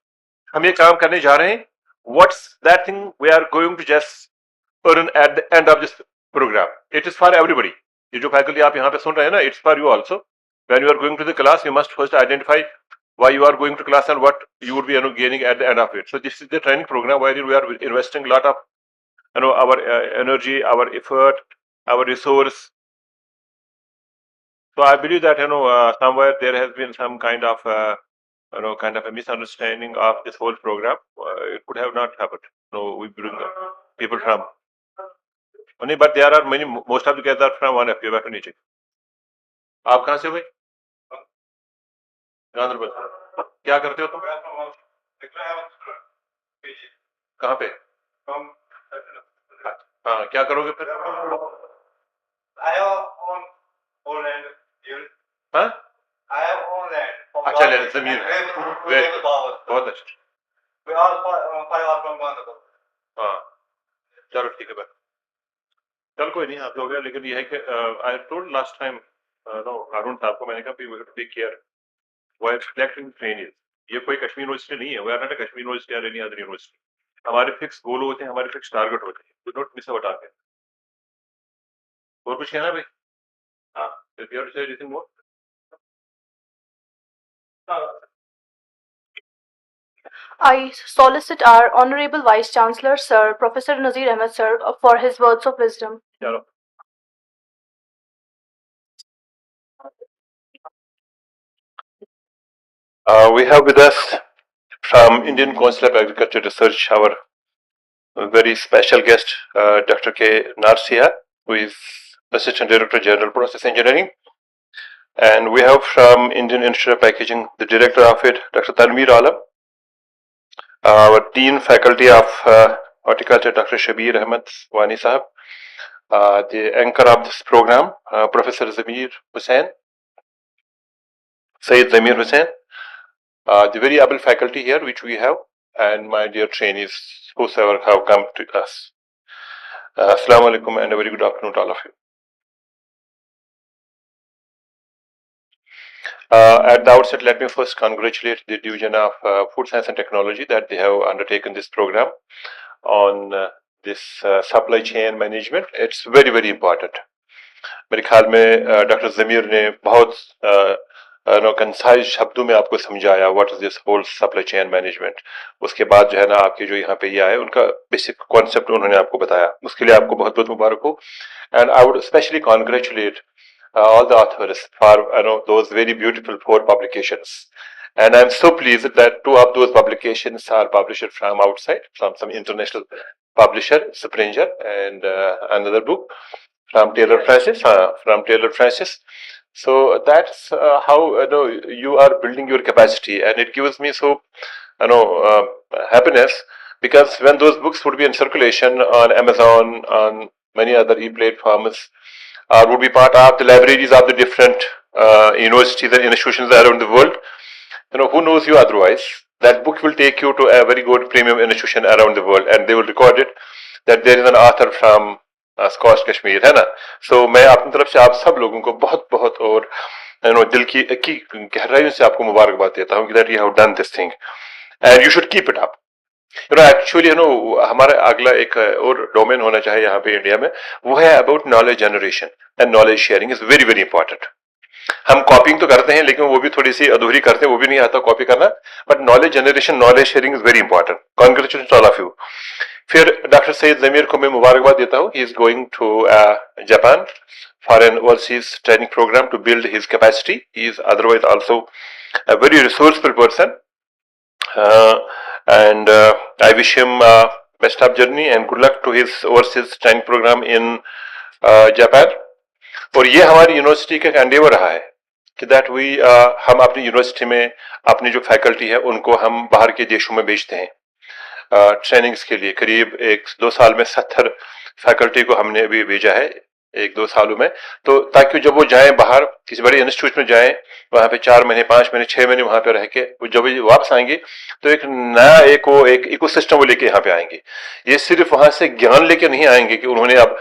हम ये काम करने जा रहे हैं what's that thing we are going to just earn at the end of this program. It is for everybody. ये जो faculty आप यहाँ पे सुन रहे हैं ना, it's for you also. When you are going to the class, you must first identify why you are going to class and what you would be gaining at the end of it. So this is the training program where we are investing a lot of our energy, our effort, our resource. So I believe that somewhere there has been some kind of kind of a misunderstanding of this whole program. It could have not happened. No, we bring people from only, but there are many. Most of the guys are from one FP back to नीचे. आप कहाँ से हुए? गांधरबल. क्या करते हो तुम? कहाँ पे? हाँ, क्या करोगे फिर? हाँ? अच्छा ले जमीन है. बहुत अच्छा. हाँ, चलो ठीक है भाई. चल कोई नहीं, आप लोग हैं, लेकिन ये है कि I told last time no Arun साहब को, मैंने कहा we have to take care while selecting training. ये कोई कश्मीर यूनिवर्सिटी नहीं है, we are not a Kashmir university और एनी अदर यूनिवर्सिटी. हमारे फिक्स गोल होते हैं, हमारे फिक्स टारगेट होते हैं. Do not miss out on it. और कुछ कहना भाई? हाँ, if you have to say anything more. I solicit our Honorable Vice Chancellor, Sir Professor Nazir Ahmed, Sir, for his words of wisdom. चलो. We have with us from Indian Council of Agriculture Research our very special guest, Dr. K. Narsia, who is Assistant Director General Process Engineering. And we have from Indian Institute of Packaging, the Director of it, Dr. Tanveer Alam. Our Dean Faculty of Horticulture, Dr. Shabir Ahmed Wani Sahab. The anchor of this program, Professor Zamir Hussain, Sayyid Zamir Hussain. The very able faculty here which we have, and my dear trainees, whosoever have come to us. Assalamu alaikum and a very good afternoon to all of you. At the outset, let me first congratulate the Division of Food Science and Technology that they have undertaken this program on this supply chain management. It's very, very important. मेरे ख्याल में doctor जमीर ने बहुत concise शब्दों में आपको समझाया what is this whole supply chain management. उसके बाद जो है ना आपके जो यहाँ पे ये आए उनका बेसिक कॉन्सेप्ट उन्होंने आपको बताया. उसके लिए आपको बहुत बहुत मुबारक हो. And I would specially congratulate all the authors for those very beautiful 4 publications, and I'm so pleased that 2 of those publications are published from outside, from some international publisher, Springer, and another book from Taylor Francis. So that's how you are building your capacity, and it gives me so happiness, because when those books would be in circulation on Amazon, on many other e-platforms, or would be part of the libraries of the different universities and institutions around the world, who knows you otherwise, that book will take you to a very good premium institution around the world, and they will record it that there is an author from SKUAST-Kashmir, है ना. So मैं अपनी तरफ से आप सब लोगों को बहुत बहुत और दिल की गहराइयों से आपको मुबारकबाद देता हूँ that you have done this thing and you should keep it up. Actually हमारा अगला एक और डोमेन होना चाहिए यहाँ पे इंडिया में, वो है about knowledge generation and knowledge sharing is very very important. हम कॉपिंग तो करते हैं लेकिन वो भी थोड़ी सी अधूरी करते हैं, वो भी नहीं आता कॉपी करना, but knowledge generation knowledge sharing is very important. Congratulation all of you. फिर डॉक्टर सैयद जमीर को मैं मुबारकबाद देता हूँ. He is going to Japan for an overseas training program to build his capacity. He is otherwise also a very resourceful person. And I wish him best of journey and good luck to his overseas training program in Japan. और ये हमारी university का Endeavour रहा है कि that we हम अपनी university में अपनी जो फैकल्टी है उनको हम बाहर के देशों में भेजते हैं ट्रेनिंग्स के लिए. करीब 1-2 साल में 70 फैकल्टी को हमने अभी भेजा है 1-2 सालों में. तो ताकि जब वो जाएं बाहर किसी बड़े इंस्टीट्यूट में जाएं, वहां पे 4 महीने 5 महीने 6 महीने वहां पे रह के वो जब वापस आएंगे तो एक नया एक इकोसिस्टम वो लेके यहाँ पे आएंगे. ये सिर्फ वहां से ज्ञान लेके नहीं आएंगे कि उन्होंने अब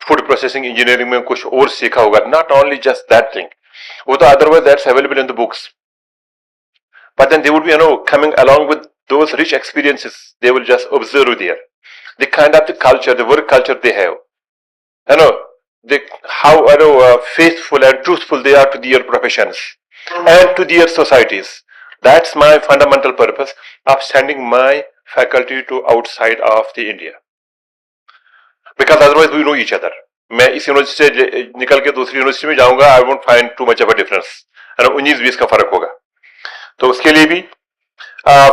फूड प्रोसेसिंग इंजीनियरिंग में कुछ और सीखा होगा. Not only just that thing, वो तो otherwise that's available in the books, but then they would be coming along with those rich experiences, they will just observe there. The kind of the culture, the work culture they have, how faithful and truthful they are to their professions and to their societies. That's my fundamental purpose of sending my faculty to outside of the India, because otherwise we know each other. मैं इस university से निकल के दूसरी university में जाऊंगा, I won't find too much of a difference, है ना, 19-20 का फर्क होगा. तो उसके लिए भी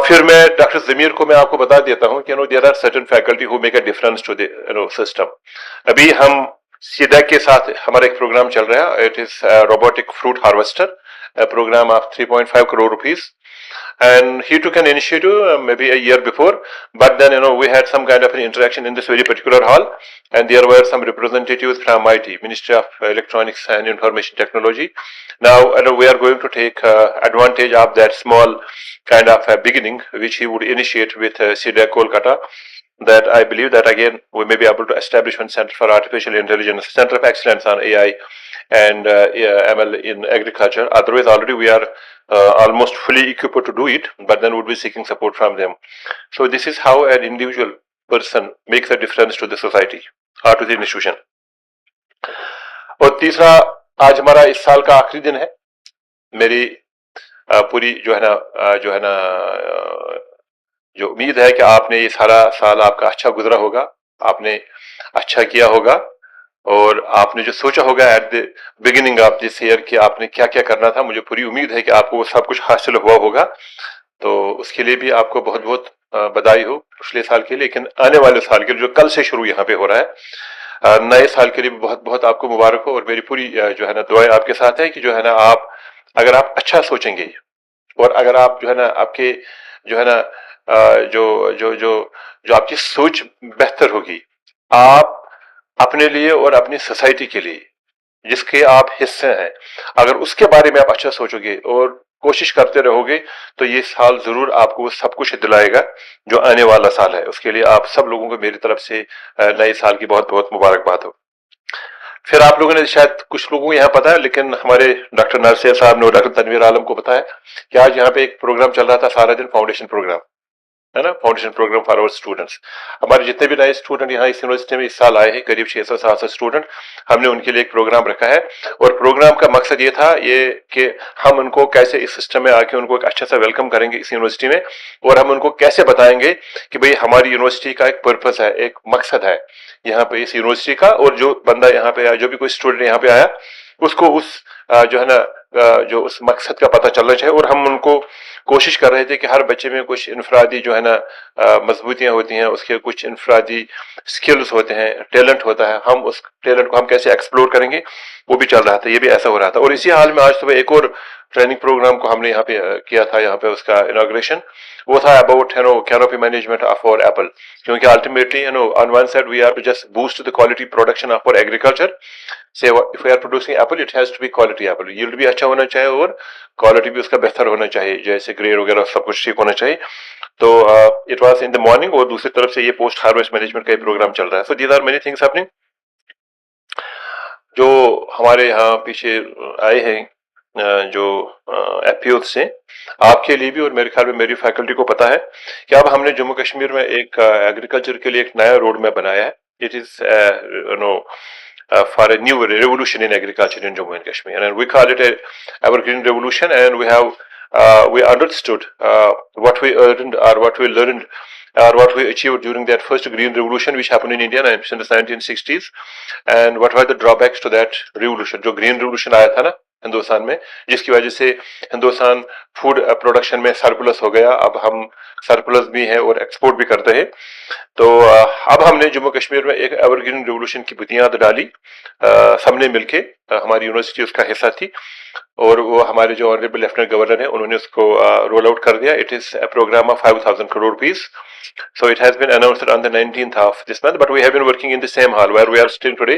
फिर मैं डॉक्टर जमीर को मैं आपको बता देता हूं कि there are certain faculty who make a difference to the system. अभी हम सीधा के साथ हमारा एक प्रोग्राम चल रहा है. It is robotic fruit harvester, a program of 3.5 crore rupees, and he took an initiative maybe a year before, but then we had some kind of an interaction in this very particular hall, and there were some representatives from IT, Ministry of Electronics and Information Technology. Now we are going to take advantage of that small kind of beginning which he would initiate with CDAC Kolkata, that I believe that again we may be able to establish one Center for Artificial Intelligence, Center of Excellence on AI and ML in agriculture. Otherwise, already we are almost fully equipped to do it, but then would be seeking support from them. So this is how an individual person makes a difference to the society or to the institution. और तीसरा, आज हमारा इस साल का आखिरी दिन है. मेरी पूरी जो है ना जो उम्मीद है कि आपने ये सारा साल आपका अच्छा गुजरा होगा, आपने अच्छा किया होगा, और आपने जो सोचा होगा at the beginning of this year कि आपने क्या क्या करना था, मुझे पूरी उम्मीद है कि आपको वो सब कुछ हासिल हुआ होगा. तो उसके लिए भी आपको बहुत बहुत बधाई हो पिछले साल के लिए. लेकिन आने वाले साल के लिए जो कल से शुरू यहाँ पे हो रहा है, नए साल के लिए भी बहुत बहुत आपको मुबारक हो. और मेरी पूरी जो है ना दुआएं आपके साथ है कि जो है ना आप, अगर आप अच्छा सोचेंगे और अगर आप जो है ना आपके जो है ना जो जो जो जो आपकी सोच बेहतर होगी, आप अपने लिए और अपनी सोसाइटी के लिए जिसके आप हिस्से हैं, अगर उसके बारे में आप अच्छा सोचोगे और कोशिश करते रहोगे, तो ये साल जरूर आपको सब कुछ दिलाएगा जो आने वाला साल है. उसके लिए आप सब लोगों को मेरी तरफ से नए साल की बहुत बहुत मुबारकबाद हो. फिर आप लोगों ने शायद कुछ लोगों को यहाँ पता है, लेकिन हमारे डॉक्टर नरसिया साहब ने और डॉक्टर तनवीर आलम को पता है कि आज यहाँ पे एक प्रोग्राम चल रहा था सारा दिन, फाउंडेशन प्रोग्राम है ना, foundation program for our students. हमारे जितने भी नए स्टूडेंट यहाँ इस यूनिवर्सिटी में इस साल आए हैं, करीब 600-700 स्टूडेंट, हमने उनके लिए एक प्रोग्राम रखा है. और प्रोग्राम का मकसद ये था ये कि हम उनको कैसे इस सिस्टम में आके उनको एक अच्छा सा वेलकम करेंगे इस यूनिवर्सिटी में, और हम उनको कैसे बताएंगे कि भाई हमारी यूनिवर्सिटी का एक पर्पस है, एक मकसद है यहाँ पे इस यूनिवर्सिटी का. और जो बंदा यहाँ पे आया, जो भी कोई स्टूडेंट यहाँ पे आया, उसको उस जो है ना जो उस मकसद का पता चलना चाहिए. और हम उनको कोशिश कर रहे थे कि हर बच्चे में कुछ इनफरादी जो है ना मजबूतियां होती हैं, उसके कुछ इनफरादी स्किल्स होते हैं, टैलेंट होता है, हम उस टैलेंट को हम कैसे एक्सप्लोर करेंगे, वो भी चल रहा था. ये भी ऐसा हो रहा था. और इसी हाल में आज सुबह एक और ट्रेनिंग प्रोग्राम को हमने यहाँ पे किया था, यहाँ पे उसका इनॉग्रेशन. वो था about canopy management of our apple, क्योंकि ultimately on one side we are to just boost the quality production of our agriculture. Say if we are producing apple, it has to be quality apple, yield भी अच्छा होना चाहिए और quality भी उसका बेहतर होना चाहिए, जैसे ग्रेड वगैरह सब कुछ ठीक होना चाहिए. तो it was in the morning. और दूसरी तरफ से ये पोस्ट हार्वेस्ट मैनेजमेंट का ये प्रोग्राम चल रहा है. So these are many things happening. जो हमारे यहाँ पीछे आए हैं जो एफपीओ से, आपके लिए भी और मेरे ख्याल में मेरी फैकल्टी को पता है कि अब हमने जम्मू कश्मीर में एक एग्रीकल्चर के लिए एक नया रोड मैप बनाया है. It is for a new revolution in agriculture in Jammu and Kashmir, and we call it a evergreen revolution. And we understood what we earned or what we learned or what we achieved during that first green revolution which happened in India in the 1960s, and what were the drawbacks to that revolution. जो green revolution आया था ना हिंदुस्तान में, जिसकी वजह से Hindustan food production में surplus हो गया. अब हम सरप्लस भी हैं और एक्सपोर्ट भी करते हैं. तो अब हमने जम्मू कश्मीर में एक एवरग्रीन रेवोल्यूशन की बुनियाद डाली, सबने मिलके, हमारी यूनिवर्सिटी उसका हिस्सा थी, और वो हमारे जो ऑनरेबल लेफ्टिनेंट गवर्नर हैं उन्होंने उसको रोल आउट कर दिया. It is a program of 5,000 crore rupees. So it has been announced on the 19th of this month, but we have been working in the same hall where we are still today.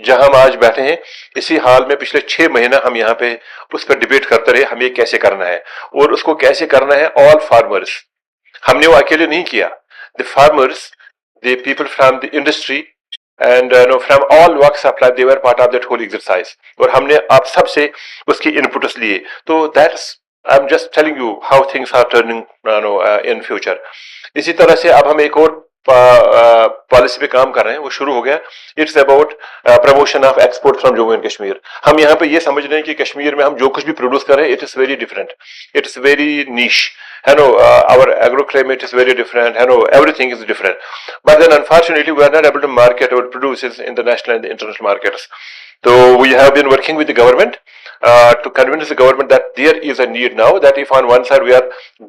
जहां हम आज बैठे हैं, इसी हाल में पिछले 6 महीना हम यहाँ पे उस पर डिबेट करते रहे, हमें कैसे करना है और उसको कैसे करना है. ऑल फार्मर्स, हमने वो अकेले नहीं किया. The farmers, the people from the industry and from all walks of life, they were part of that whole exercise. और हमने आप सबसे उसकी इनपुट्स लिए. तो that's I am just telling you how things are turning in future. इसी तरह से अब हम एक और पॉलिसी पे काम कर रहे हैं, वो शुरू हो गया। It's about promotion of export from Jammu and Kashmir. हम यहाँ पे ये समझ रहे हैं कि कश्मीर में हम जो कुछ भी प्रोड्यूस कर रहे हैं, it is very different, it is very niche, है no, our agroclimate is very different, you know, everything is different, but then unfortunately we are not able to market our produces in the national and the international markets. So we have been working with the government to convince the government that there is a need now, that if on one side we are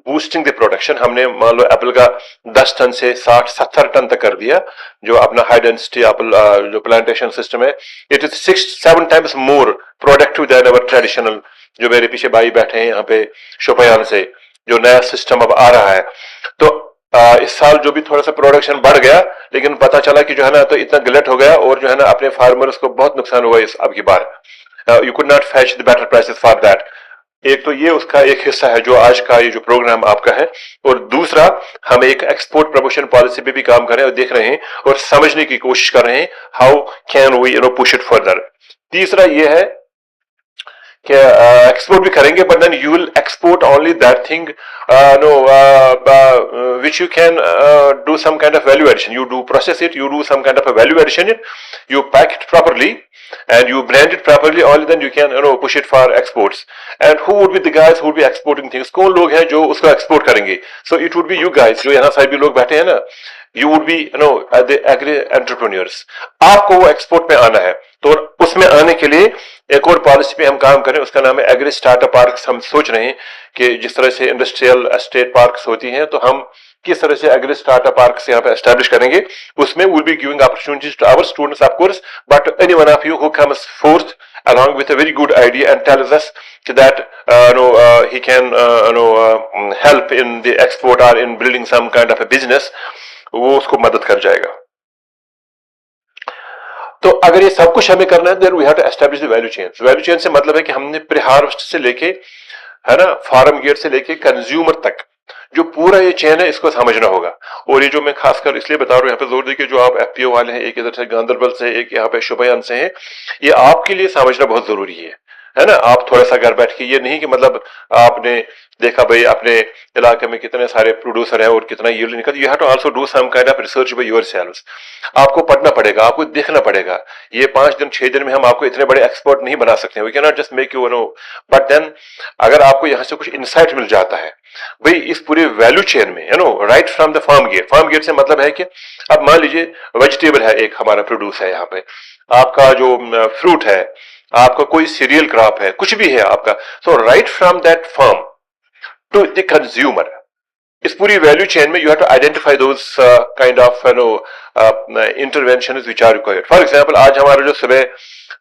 boosting the production, हमने मान लो Apple का 10 ton से 60-70 ton तक कर दिया, जो अपना high density apple जो प्लांटेशन सिस्टम है, it is 6-7 times more productive than our traditional, जो मेरे पीछे भाई बैठे हैं यहाँ पे शोपियान से, जो नया सिस्टम अब आ रहा है। तो इस साल जो भी थोड़ा सा प्रोडक्शन बढ़ गया, लेकिन पता चला कि जो है ना तो इतना गलत हो गया, और जो है ना अपने फार्मर्स को बहुत नुकसान हुआ इस अब की बार। You could not fetch the better prices for that. एक तो ये उसका एक हिस्सा है जो आज का ये जो प्रोग्राम आपका है, और दूसरा हम एक एक्सपोर्ट प्रमोशन पॉलिसी पे भी काम कर रहे हैं और देख रहे हैं और समझने की कोशिश कर रहे हैं how can we push it further. तीसरा ये है कि एक्सपोर्ट भी करेंगे, but then you will export only that thing which you can do some kind of value addition. You do process it, you do some kind of a value addition it, you pack it properly and you brand it properly, only then you can push it for exports. And who would be the guys who would be exporting things? कौन लोग हैं जो उसको export करेंगे? So it would be you guys, जो यहाँ सभी लोग बैठे हैं ना, you would be the agri entrepreneurs. आपको वो एक्सपोर्ट में आना है, तो उसमें आने के लिए एक और पॉलिसी पे हम काम करें, उसका नाम है एग्री स्टार्टअप पार्क्स। हम सोच रहे हैं कि जिस तरह से इंडस्ट्रियल एस्टेट पार्क्स होती हैं, तो हम किस तरह से एग्री स्टार्टअप पार्क्स यहाँ पे एस्टैब्लिश करेंगे। उसमें will be giving opportunities to our students of course, but any one of you who comes forth along with a very good idea and tells us that he can help in the export or in building some kind of a business, वो उसको मदद कर जाएगा। तो अगर ये सब कुछ हमें करना है, then we have to establish the value chain. Value chain से मतलब है कि हमने प्री हार्वेस्ट से लेके, है ना, फार्म गेट से लेके कंज्यूमर तक जो पूरा ये चेन है, इसको समझना होगा। और ये जो मैं खासकर इसलिए बता रहा हूँ यहाँ पे जोर देके, जो आप एफपीओ वाले हैं, एक इधर से गांधरबल से, एक यहाँ पे शोपियान से हैं, ये आपके लिए समझना बहुत जरूरी है ना। आप थोड़ा सा घर बैठ के, ये नहीं कि मतलब आपने देखा भाई अपने इलाके में कितने सारे प्रोड्यूसर हैं और कितना यील्ड निकल, you have to also do some kind of research by yourselves. आपको पढ़ना पड़ेगा, आपको देखना पड़ेगा। ये 5 दिन 6 दिन में हम आपको इतने बड़े एक्सपर्ट नहीं बना सकते, we can not just make you know, but then अगर आपको यहाँ से कुछ इंसाइट मिल जाता है भाई इस पूरे वैल्यू चेन में, right from the farm gate. Farm gate से मतलब है कि अब मान लीजिए वेजिटेबल है, एक हमारा प्रोड्यूस है यहाँ पे, आपका जो फ्रूट है, आपका कोई सीरियल क्रॉप है, कुछ भी है आपका, so right from that farm to the consumer, इस पूरी वैल्यू चेन में you have to identify those kind of interventions which are required. For example, आज हमारा जो सुबह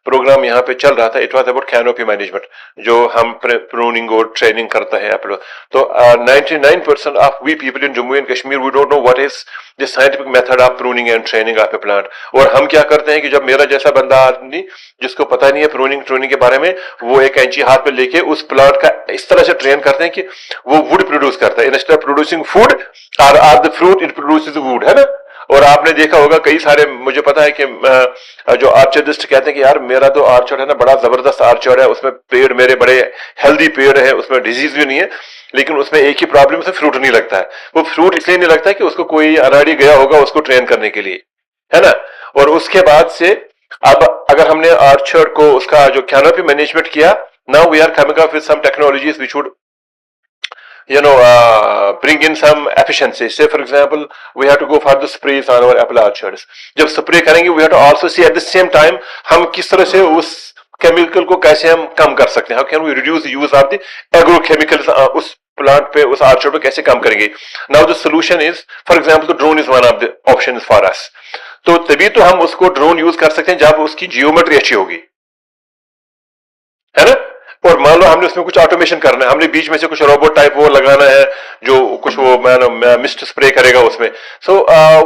प्रोग्राम यहाँ पे चल रहा था, it was about canopy management, जो हम प्रूनिंग और ट्रेनिंग करते हैं आप लोग। तो 99% of we people in Jammu and Kashmir we don't know what is the scientific method of pruning and training of a plant. और हम क्या करते हैं कि जब मेरा जैसा बंदा आदमी जिसको पता नहीं है प्रूनिंग ट्रेनिंग के बारे में, वो एक कैंची हाथ में लेके उस प्लांट का इस तरह से ट्रेन करते हैं कि वो वुड प्रोड्यूस करता है, इंस्टेड ऑफ प्रोड्यूसिंग फूड और the fruit it produces would, है ना। और आपने देखा होगा कई सारे, मुझे पता है कि जो आर्चर्डिस्ट कहते हैं कि यार मेरा तो आर्चर्ड है ना, बड़ा जबरदस्त आर्चर्ड है, उसमें पेड़ मेरे बड़े हेल्दी पेड़ है, उसमें डिजीज भी नहीं है, लेकिन उसमें एक ही प्रॉब्लम, उसमें फ्रूट नहीं लगता है। वो फ्रूट इसलिए नहीं लगता है कि उसको कोई अनाड़ी गया होगा उसको ट्रेन करने के लिए, है ना। और उसके बाद से अब अगर हमने आर्चर्ड को उसका जो कैनोपी मैनेजमेंट किया, now we are coming up with some technologies which would bring in some efficiency. Say for example, we have to go for the sprays on our apple orchards. जब spray करेंगे, we have to also see at the same time हम किस तरह से उस chemical को कैसे हम कम कर सकते हैं, how can we reduce the use of the agrochemicals उस प्लांट पे, उस ऑर्चर्ड पे कैसे कम करेंगे। Now the solution is, for example, the drone is one of the options for us. तो तभी तो हम उसको ड्रोन यूज कर सकते हैं जब उसकी जियोमेट्री अच्छी होगी, है ना। और मान लो हमने उसमें कुछ ऑटोमेशन करना है, हमने बीच में से कुछ रोबोट टाइप वो लगाना है जो कुछ वो मिस्ट स्प्रे करेगा उसमें। So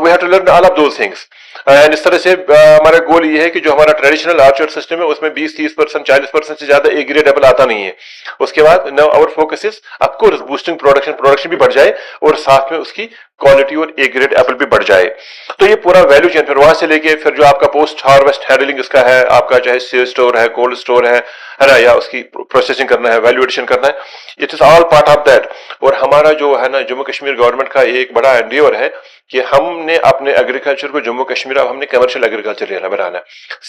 we have to learn all of those things. And इस तरह से हमारा गोल ये है कि जो हमारा ट्रेडिशनल आर्चर्ड सिस्टम है उसमें 20-30%, 40% से ज्यादा ए ग्रेड एप्पल आता नहीं है। उसके बाद now our focus is of course boosting production भी बढ़ जाए और साथ में उसकी क्वालिटी और ए ग्रेड एप्पल भी बढ़ जाए। तो ये पूरा वैल्यू चेन, फिर वहां से लेके फिर जो आपका पोस्ट हार्वेस्ट हैंडलिंग इसका है, आपका चाहे सेल स्टोर है, कोल्ड स्टोर है ना, या उसकी प्रोसेसिंग करना है, वैल्यू एडिशन करना है, it is all part of that. और हमारा जो है ना जम्मू कश्मीर गवर्नमेंट का एक बड़ा एंडियोर है कि हमने अपने एग्रीकल्चर को जम्मू कश्मीर अब हमने कमर्शियल एग्रीकल्चर बनाना है।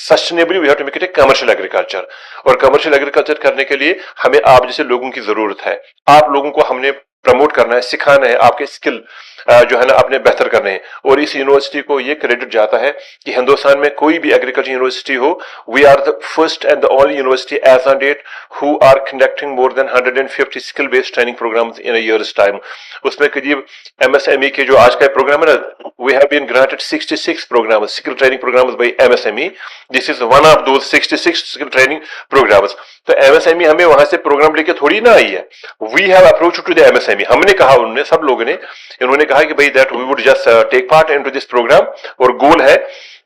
Sustainably we have to make it a commercial agriculture, और कमर्शियल एग्रीकल्चर करने के लिए हमें आप जैसे लोगों की जरूरत है। आप लोगों को हमने प्रमोट करना है, सिखाना है, आपके स्किल जो है ना अपने बेहतर करने हैं। और इस यूनिवर्सिटी को ये क्रेडिट जाता है कि हिंदुस्तान में कोई भी एग्रीकल्चर यूनिवर्सिटी हो, we are the first and the only university as on date who are conducting more than 150 skill based training programs in a years time. उसमें करीब एमएसएमई के जो आज का प्रोग्राम है ना, we have been granted 66 programs, skill training programs by MSME. This is one of those 66 skill training programs. तो MSME हमें वहां से प्रोग्राम लेके थोड़ी ना आई है, we have approach to the MSME. हमने कहा, उन्होंने सब लोगों ने इन्होंने कहा कि भाई that we would just take part into this program. और गोल है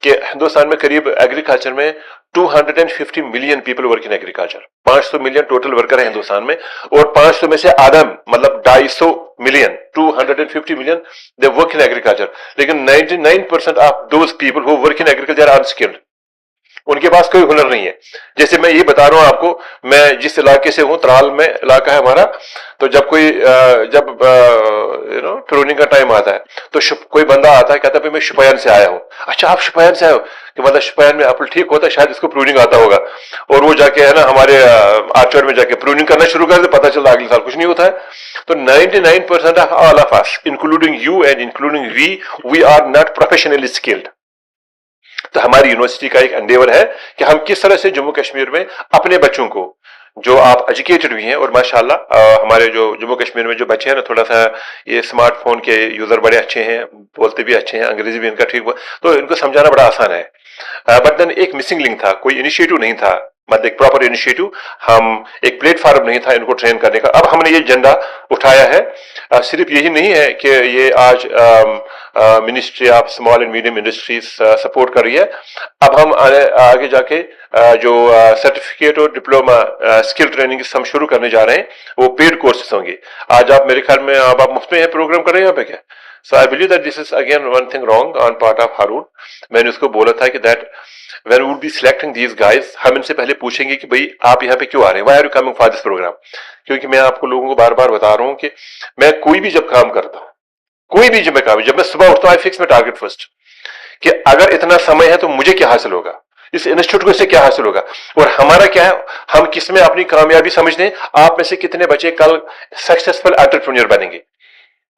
कि हिंदुस्तान में करीब एग्रीकल्चर में 250 million people work in agriculture, 500 million total worker है हिंदुस्तान में, और 500 में से आधा मतलब 250 million 250 million they work in agriculture. लेकिन 99% of those people who work in agriculture are unskilled, उनके पास कोई हुनर नहीं है। जैसे मैं ये बता रहा हूं आपको, मैं जिस इलाके से हूं, त्राल में इलाका है हमारा, तो जब कोई जब प्रूनिंग का टाइम आता है तो कोई बंदा आता है, कहता है मैं शुपयान से आया हूं। अच्छा, आप शुपयान से आए हो, कि मतलब शुपयान में एप्पल ठीक होता है, शायद इसको प्रूनिंग आता होगा। और वो जाके है ना हमारे आर्चर्ड में जाके प्रूनिंग करना शुरू कर दे, पता चलता अगले साल कुछ नहीं होता है। तो 99% of all of us including you and including we are not professionally skilled. तो हमारी यूनिवर्सिटी का एक एंडेवर है कि हम किस तरह से जम्मू कश्मीर में अपने बच्चों को, जो आप एजुकेटेड भी हैं, और माशाल्लाह हमारे जो जम्मू कश्मीर में जो बच्चे हैं ना, थोड़ा सा ये स्मार्टफोन के यूजर बड़े अच्छे हैं, बोलते भी अच्छे हैं, अंग्रेजी भी इनका ठीक, तो इनको समझाना बड़ा आसान है। बट देन एक मिसिंग लिंक था, कोई इनिशिएटिव नहीं था, मतलब एक प्रॉपर इनिशिएटिव, हम एक प्लेटफॉर्म नहीं था इनको ट्रेन करने का। अब हमने ये झंडा उठाया है। सिर्फ यही नहीं है कि ये आज ministry of small and medium industries support कर रही है, अब हम आगे जाके जो सर्टिफिकेट और डिप्लोमा स्किल ट्रेनिंग हम शुरू करने जा रहे हैं, वो पेड कोर्सेज होंगे। आज आप मेरे ख्याल में आप मुफ्त में प्रोग्राम कर रहे हैं यहाँ पे क्या? So I believe that this is again one thing wrong on part of Harun. मैंने उसको बोला था कि that when we would be selecting these guys, हम इनसे पहले पूछेंगे कि भाई आप यहाँ पे क्यों आ रहे हैं, why are you coming for this program? क्योंकि मैं आपको लोगों को बार बार बता रहा हूँ कि मैं कोई भी जब काम करता हूँ, कोई भी जब मैं सुबह उठता हूँ, I fix my target first कि अगर इतना समय है तो मुझे क्या हासिल होगा, इस इंस्टीट्यूट को इससे क्या हासिल होगा, और हमारा क्या है, हम किस में अपनी कामयाबी समझते हैं। आप में से कितने बच्चे कल सक्सेसफुल एंटरप्रेन्योर बनेंगे?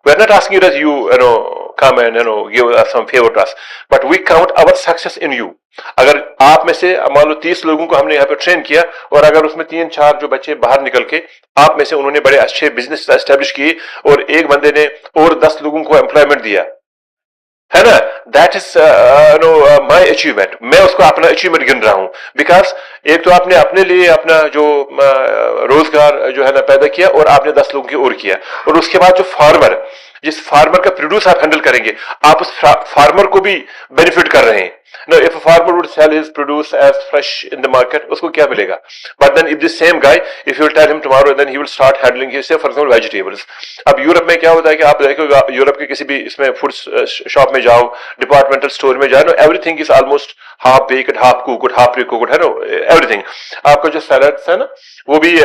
We are not asking you that you come and give us some favor to us, but we count our success in you. अगर आप में से मान लो 30 लोगों को हमने यहाँ पे ट्रेन किया, और अगर उसमें 3-4 जो बच्चे बाहर निकल के आप में से उन्होंने बड़े अच्छे बिजनेस एस्टेब्लिश किए, और एक बंदे ने और 10 लोगों को एम्प्लॉयमेंट दिया, है ना, दैट इज माई अचीवमेंट। मैं उसको अपना अचीवमेंट गिन रहा हूं, बिकॉज एक तो आपने अपने लिए अपना जो रोजगार जो है ना पैदा किया, और आपने 10 लोगों की और किया, और उसके बाद जो फार्मर, जिस फार्मर का प्रोड्यूस आप हैंडल करेंगे, आप उस फार्मर को भी बेनिफिट कर रहे हैं। Now, if a farmer would sell his produce as fresh in the market, उसको क्या मिलेगा? But then if the same guy, if you will tell him tomorrow, then he will start handling his, say for example, vegetables. अब Europe में क्या होता है कि आप देखोगे, यूरोप के किसी भी इसमें फूड शॉप में जाओ, डिपार्टमेंटल स्टोर में जाओ, everything is almost half baked, half cooked, half pre cooked, है ना, एवरीथिंग। आपका जो सैलड्स है ना, वो भी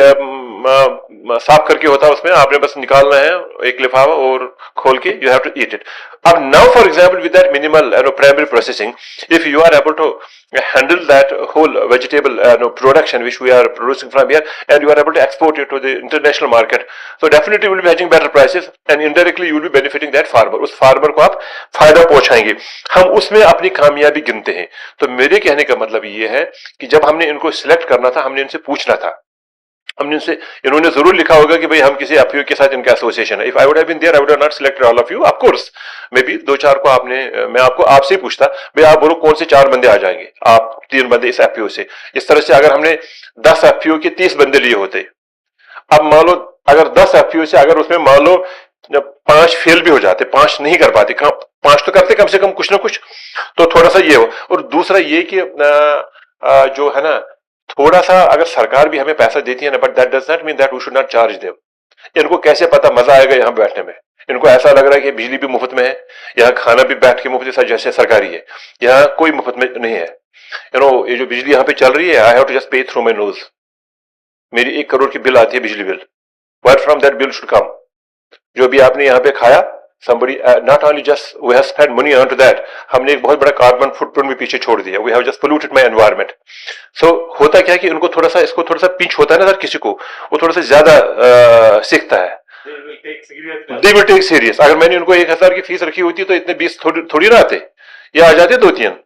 साफ करके होता है, उसमें आपने बस निकालना है एक लिफाफा और खोल के you have to eat it. अब now for example with that minimal primary processing, if you are able to handle that whole vegetable production which we are producing from here, and you are able to export it to the international market, so definitely you will be having better prices, and indirectly you will be benefiting that farmer. उस farmer को आप फायदा पहुंचाएंगे, हम उसमें अपनी कामयाबी गिनते हैं। तो मेरे कहने का मतलब ये है कि जब हमने इनको सिलेक्ट करना था, हमने इनसे पूछना था, हमने इनसे, इन्होंने जरूर लिखा होगा कि भाई हम किसी एफयू के साथ इनका एसोसिएशन है। If I would have been there, I would have not selected all of you, of course may be 2-4 को आपने, मैं आपको आपसे ही पूछता, भाई आप बोलो कौन से 4 बंदे आ जाएंगे, आप 3 बंदे इस एफयू से। इस तरह से अगर हमने 10 एफयू के 30 बंदे लिए होते, अब मान लो अगर 10 एफयू से अगर उसमें मान लो 5 फेल भी हो जाते, 5 नहीं कर पाते, 5 तो करते कम से कम कुछ ना कुछ, तो थोड़ा सा ये हो। और दूसरा ये कि जो है ना, थोड़ा सा अगर सरकार भी हमें पैसा देती है ना, but that does not mean that we should not charge them. इनको कैसे पता मजा आएगा यहाँ बैठने में, इनको ऐसा लग रहा है कि बिजली भी मुफ्त में है, यहाँ खाना भी बैठ के मुफ्त है जैसे सरकारी है, यहाँ कोई मुफ्त में नहीं है। ये जो बिजली यहाँ पे चल रही है, I have to just pay through my nose. मेरी 1 करोड़ की बिल आती है बिजली bill, where from that bill should come? जो भी आपने यहाँ पे खाया, somebody not only just we have spent money onto that, हमने एक बहुत बड़ा कार्बन फुटप्रिंट भी पीछे छोड़ दिया, we have just polluted my environment। so होता क्या है कि उनको थोड़ा सा, इसको थोड़ा सा पिंच होता है ना, अगर किसी को वो थोड़ा सा ज्यादा सीखता है, they will take serious। अगर मैंने उनको 1,000 की फीस रखी होती तो इतने 20 थोड़ी ना आते, ये आ जाते 2-3,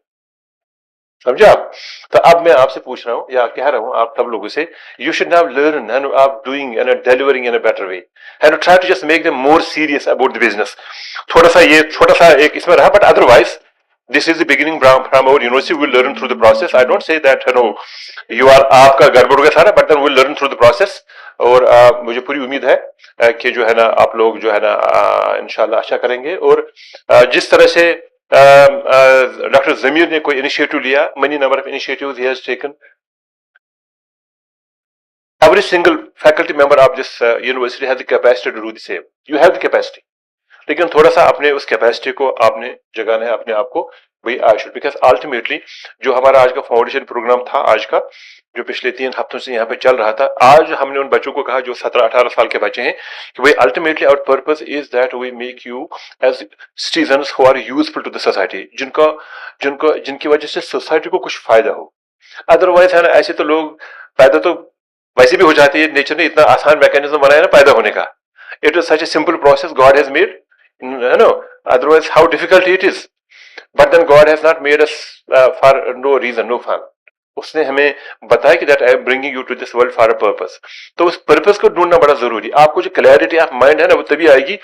समझे आप? तो अब मैं आपसे पूछ रहा हूं या कह रहा हूं आप सब लोगों से, you should now learn and आप doing and delivering in a better way and try to just make them more serious about the business. थोड़ा सा ये छोटा सा एक इसमें रहा, but otherwise this is the beginning from our university, will learn through the process. I don't say that you are आपका गड़बड़ हो गया सारा, but then will learn through the process. और मुझे पूरी उम्मीद है कि जो है ना आप लोग जो है ना इंशाल्लाह अच्छा करेंगे। और जिस तरह से Dr. Zamir ने कोई इनिशिएटिव लिया, many number of initiatives he has taken. Every single faculty member of this university has the capacity to do the same. You have the capacity. लेकिन थोड़ा सा अपने उस कैपेसिटी को आपने जगाना है अपने आप को, वही आई शुड, बिकॉज अल्टीमेटली जो हमारा आज का फाउंडेशन प्रोग्राम था, आज का जो पिछले 3 हफ्तों से यहाँ पे चल रहा था, आज हमने उन बच्चों को कहा जो 17-18 साल के बच्चे हैं कि भाई ultimately our purpose is that we make you as citizens who are useful to the society, जिनकी वजह से सोसाइटी को कुछ फायदा हो। अदरवाइज है ना, ऐसे तो लोग पैदा तो वैसे भी हो जाती है, नेचर ने इतना आसान मैकेनिज्म बनाया ना पैदा होने का। It is such a simple process God has made, otherwise how difficult it is, but then God has not made us for no reason, no fun। उसने हमें बताया कि that I am bringing you to this world for a purpose। तो उस purpose को ढूंढना बड़ा जरूरी। आपको जो क्लैरिटी ऑफ माइंड है ना, वो तभी आएगी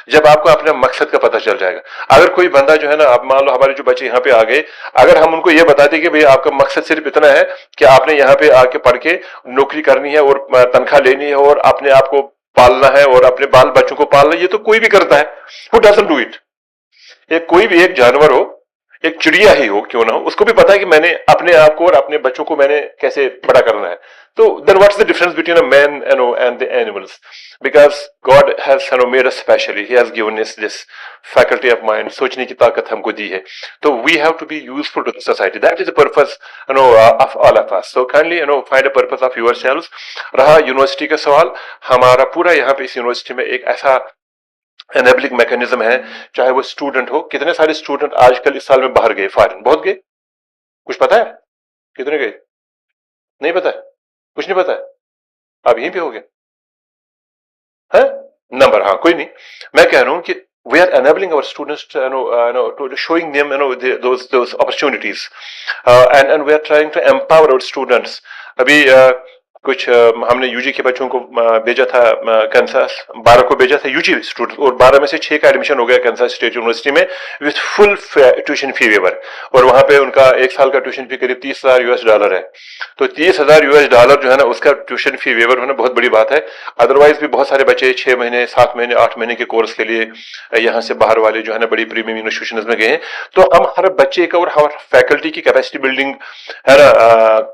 जब आपको अपने मकसद का पता चल जाएगा। अगर कोई बंदा जो है ना, आप मान लो हमारे जो बच्चे यहाँ पे आ गए, अगर हम उनको ये बताते कि भाई आपका मकसद सिर्फ इतना है कि आपने यहाँ पे आके पढ़ के नौकरी करनी है और तनख्वाह लेनी है और अपने आप को पालना है और अपने बाल बच्चों को पालना है, ये तो कोई भी करता है। Who doesn't do it? एक कोई भी एक जानवर हो, एक चिड़िया ही हो क्यों ना हो, उसको भी पता है कि मैंने अपने आप को और अपने बच्चों को मैंने कैसे बड़ा करना है। तो then what's the difference between a man and the animals? Because God has made us specially, He has given us this faculty of mind, सोचने की ताकत हमको दी है। तो we have to be useful to the society. That is the purpose of all of us. So kindly find a purpose of yourselves। रहा university का सवाल, हमारा पूरा यहाँ पे इस यूनिवर्सिटी में एक ऐसा एनेबलिंग मैकेनिज्म है, चाहे वो स्टूडेंट हो। कितने सारे स्टूडेंट आजकल इस साल में बाहर गए फॉरेन? बहुत गए। कुछ पता है कितने गए? नहीं पता है, कुछ नहीं पता है, अब यहीं पे हो गए है नंबर। हाँ कोई नहीं, मैं कह रहा हूं कि we are enabling our students to showing them those opportunities and we are trying to empower our students। अभी कुछ हमने यूजी के बच्चों को भेजा था कैंसास, 12 को भेजा था यूजी स्टूडेंट, और 12 में से 6 का एडमिशन हो गया कैंसास स्टेट यूनिवर्सिटी में with full tuition fee waiver. और वहां पे उनका 1 साल का ट्यूशन फी करीब $30,000 है। तो $30,000 जो है ना, उसका ट्यूशन फी वेवर होना बहुत बड़ी बात है। अदरवाइज भी बहुत सारे बच्चे 6 महीने 7 महीने 8 महीने के कोर्स के लिए यहाँ से बाहर वाले जो है ना बड़ी प्रीमियम यूनिवर्सिटीज में गए हैं। तो हम हर बच्चे का और हर फैकल्टी की कैपेसिटी बिल्डिंग है ना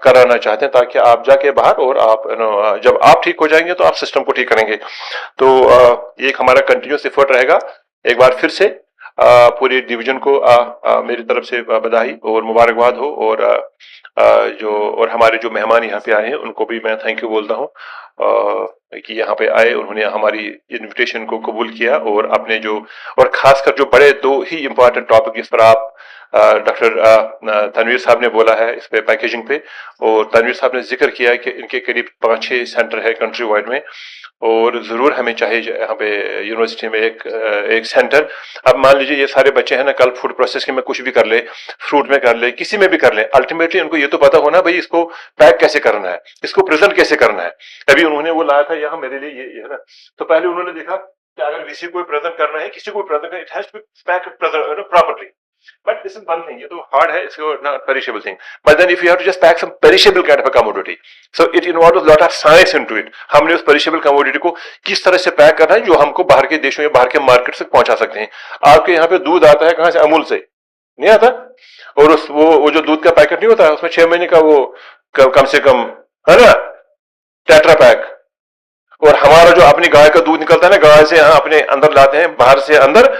कराना चाहते हैं, ताकि आप जाके बाहर और आप जब आप ठीक हो जाएंगे तो आप सिस्टम को ठीक करेंगे। तो एक हमारा कंटिन्यूस एफर्ट रहेगा। एक बार फिर से पूरी डिवीजन को मेरी तरफ से बधाई और मुबारकबाद हो, और हमारे जो मेहमान यहाँ पे आए हैं उनको भी मैं थैंक यू बोलता हूँ कि यहाँ पे आए, उन्होंने हमारी इनविटेशन को कबूल किया और अपने जो, और खासकर जो बड़े 2 ही इम्पोर्टेंट टॉपिक इस पर आप डॉक्टर तनवीर साहब ने बोला है इस पे पैकेजिंग पे, और तनवीर साहब ने जिक्र किया है कि इनके करीब 5-6 सेंटर है कंट्री वाइड में, और जरूर हमें चाहिए यहाँ पे यूनिवर्सिटी में एक सेंटर। अब मान लीजिए ये सारे बच्चे हैं ना, कल फूड प्रोसेसिंग में कुछ भी कर ले, फ्रूट में कर ले, किसी में भी कर ले, अल्टीमेटली उनको ये तो पता होना भाई इसको पैक कैसे करना है, इसको प्रेजेंट कैसे करना है। अभी उन्होंने वो लाया था यहाँ मेरे लिए ये है ना, तो पहले उन्होंने देखा कि अगर किसी को प्रेजेंट करना है, किसी को प्रेजेंट करना, it has to be packed properly. But this is one thing, ये तो hard है, इसको not perishable thing. But then if you have to just pack some perishable kind of a commodity, so it involves a lot of science into it. हमने उस perishable commodity को किस तरह से पैक करना है जो हमको बाहर के देशों या बाहर के मार्केट से पहुंचा सकते हैं। आपके यहाँ पे दूध आता है कहाँ से? अमूल से नहीं आता, और उस वो जो दूध का पैकेट नहीं होता उसमें 6 महीने का वो कम से कम है ना टेट्रा पैक, और हमारा जो अपनी गाय का दूध निकलता है ना, गाय से यहाँ अपने अंदर लाते हैं, बाहर से अंदर,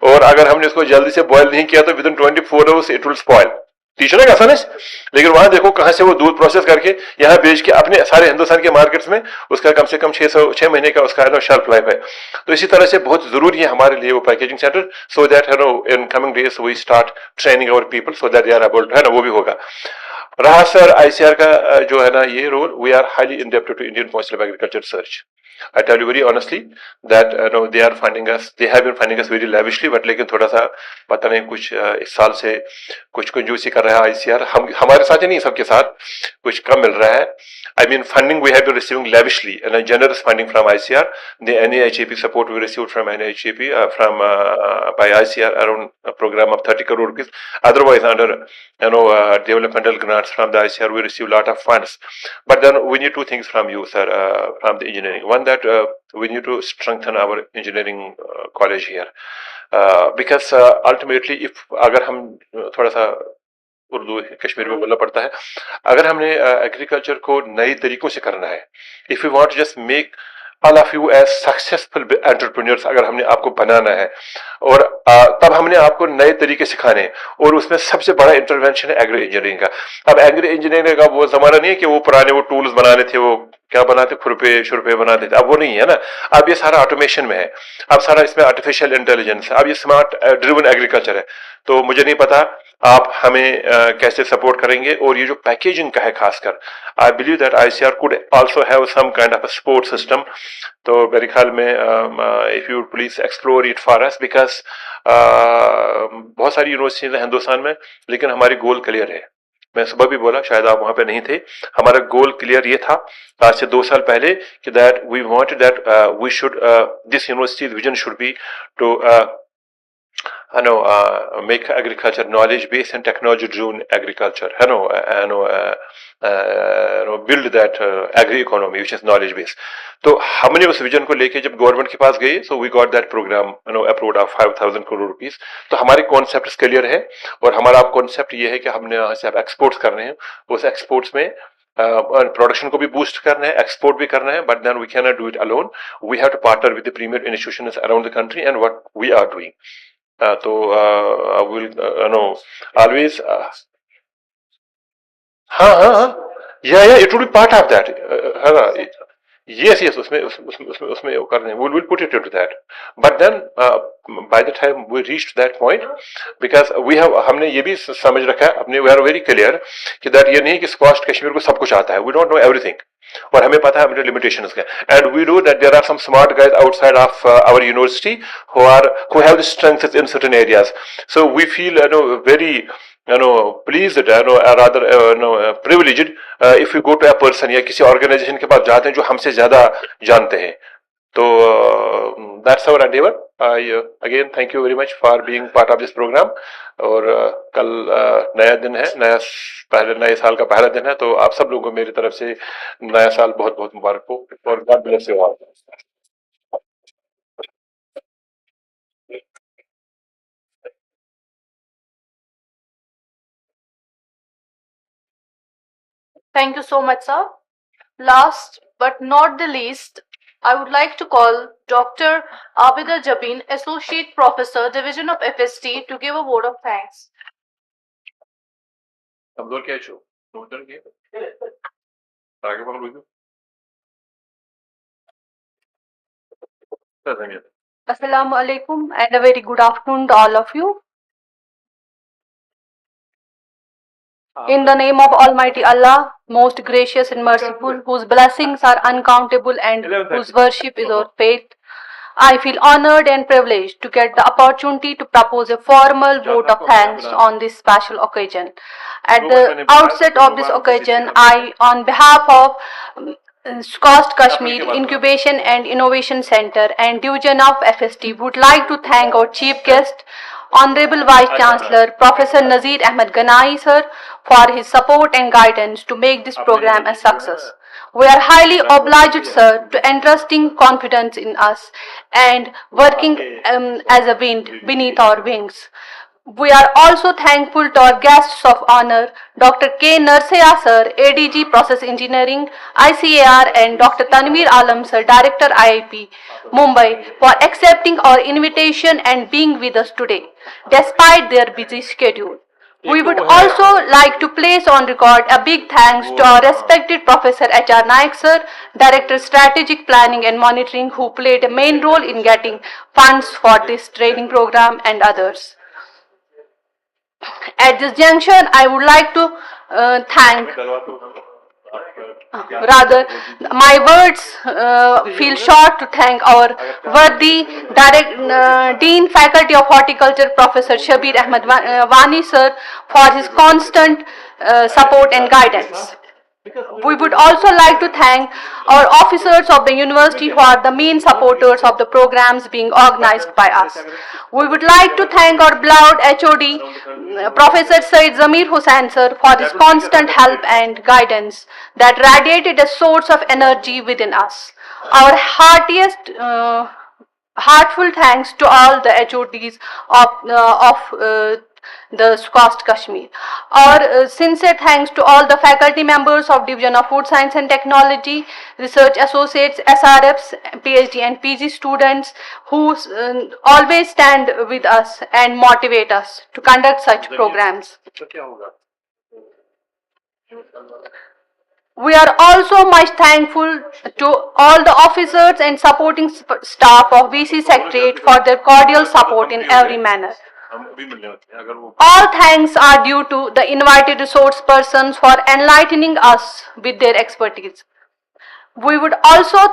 और अगर हमने उसको जल्दी से बॉयल नहीं किया तो with in 24 hours it will spoil. Teacher है आसान है, लेकिन वहां देखो कहां से वो दूध प्रोसेस करके यहाँ बेच के अपने सारे हिंदुस्तान के मार्केट्स में उसका कम से कम 6 महीने का उसका शेल्फ लाइफ है। तो इसी तरह से बहुत जरूरी है हमारे लिए वो packaging centre, so that in coming days we start training our people so that they are able, है ना, वो भी होगा। रहा सर आईसीआर का जो है ना ये role, we are highly indebted to Indian Council of Agriculture Research. I tell you very honestly that no, they are funding us, they have been funding us very lavishly, but लेकिन थोड़ा सा पता नहीं कुछ इस साल से कुछ कंजूसी कर रहा है आईसीआर, हम हमारे साथ ही नहीं सबके साथ कुछ कम मिल रहा है। I mean funding we have been receiving lavishly and a generous funding from ICR. The NAHAP support we received from NAHAP by ICR around a program of 30 crore rupees. Otherwise under developmental grants from the ICR we receive a lot of funds. But then we need two things from you, sir, from the engineering. One that we need to strengthen our engineering college here because ultimately if अगर हम थोड़ा सा उर्दू कश्मीर में बोलना पड़ता है, अगर हमने एग्रीकल्चर को नए तरीकों से करना है, if you want just make all of you as successful entrepreneurs, अगर हमने आपको बनाना है और तब हमने आपको नए तरीके सिखाने हैं, और उसमें सबसे बड़ा इंटरवेंशन है एग्री इंजीनियरिंग का। अब एग्री इंजीनियरिंग का वो जमाना नहीं है कि वो पुराने वो टूल्स बनाने थे, वो क्या बनाते, खुरपे शुरपे बनाते थे, अब वो नहीं है ना। अब ये सारा ऑटोमेशन में है, अब सारा इसमें आर्टिफिशियल इंटेलिजेंस, अब ये स्मार्ट ड्रिवन एग्रीकल्चर है। तो मुझे नहीं पता आप हमें कैसे सपोर्ट करेंगे, और ये जो पैकेजिंग का है खासकर, I believe that ICR could also have some kind of support system. तो मेरे ख्याल में if you please explore it for us, because बहुत सारी यूनिवर्सिटीज हैं हिंदुस्तान में, लेकिन हमारी गोल क्लियर है। मैं सुबह भी बोला, शायद आप वहां पे नहीं थे, हमारा गोल क्लियर ये था आज से 2 साल पहले कि that we wanted that we should this university vision should be to make agriculture knowledge based and technology driven agriculture, build that agri economy which is knowledge based. तो हमने उस विजन को लेके जब गवर्नमेंट के पास गए, so we got that program approved of 5,000 crore rupees. तो हमारे कॉन्सेप्ट क्लियर है, और हमारा कॉन्सेप्ट ये है कि हमने यहाँ से अब एक्सपोर्ट्स करने हैं, उस एक्सपोर्ट्स में प्रोडक्शन को भी बूस्ट करना है, एक्सपोर्ट भी करना है, but then we can not do it alone, we have to partner with the premier institutions around the country and what we are doing. तो विल ऑलवेज हाँ, या it will be part of that, है ना। yes उसमें करने, we will put it into that, but then by the time we reached that point, because we have, हमने ये भी समझ रखा है अपने, we are very clear कि that ये नहीं कि SKUAST कश्मीर को सब कुछ आता है, we don't know everything, और हमें पता है हमारे limitations क्या, and we know that there are some smart guys outside of our university who have the strengths in certain areas, so we feel very pleased, rather privileged if you go to a person या किसी organization के पास जाते हैं जो हमसे ज्यादा जानते हैं। तो that's our endeavor. I again thank you very much for being part of this program. और कल नया दिन है, नए साल का पहला दिन है, तो आप सब लोगों को मेरी तरफ से नया साल बहुत बहुत मुबारक हो, और God bless you all. Thank you so much, sir. Last but not the least, I would like to call Dr. Abida Jabin, Associate Professor, Division of FST, to give a word of thanks. Assalamu alaikum and a very good afternoon to all of you. In the name of Almighty Allah, most gracious and merciful, whose blessings are uncountable and whose worship is our faith, I feel honored and privileged to get the opportunity to propose a formal vote of thanks on this special occasion. At the outset of this occasion, I, on behalf of SKUAST-Kashmir Incubation and Innovation Center and Division of FST, would like to thank our chief guest, Honorable Vice Chancellor Professor Nazir Ahmed Ganai sir, for his support and guidance to make this program a success. We are highly obliged, sir, to entrusting confidence in us and working as a wind beneath our wings. We are also thankful to our guests of honor, Dr. K. Narsaya sir, ADG Process Engineering, ICAR, and Dr. Tanveer Alam sir, Director IIP, Mumbai, for accepting our invitation and being with us today, despite their busy schedule. We would also like to place on record a big thanks to our respected Professor H.R. Naik sir, Director Strategic Planning and Monitoring, who played a main role in getting funds for this training program and others. At this junction, I would like to thank, rather, my words feel short to thank our worthy Dean Faculty of Horticulture, Professor Shabir Ahmed Wani sir, for his constant support and guidance. We would also like to thank our officers of the university who are the main supporters of the programs being organized by us. We would like to thank our beloved HOD, Professor Said Zamir Hussain sir, for his constant help and guidance that radiated a source of energy within us. Our heartful thanks to all the HODs of the SKUAST-Kashmir. Our sincere thanks to all the faculty members of Division of Food Science and Technology, research associates, SRFs, PhD and PG students who always stand with us and motivate us to conduct such programs. We are also much thankful to all the officers and supporting staff of VC Secretariat for their cordial support in every manner. All thanks are due to the invited resource persons for enlightening us with their expertise. We would also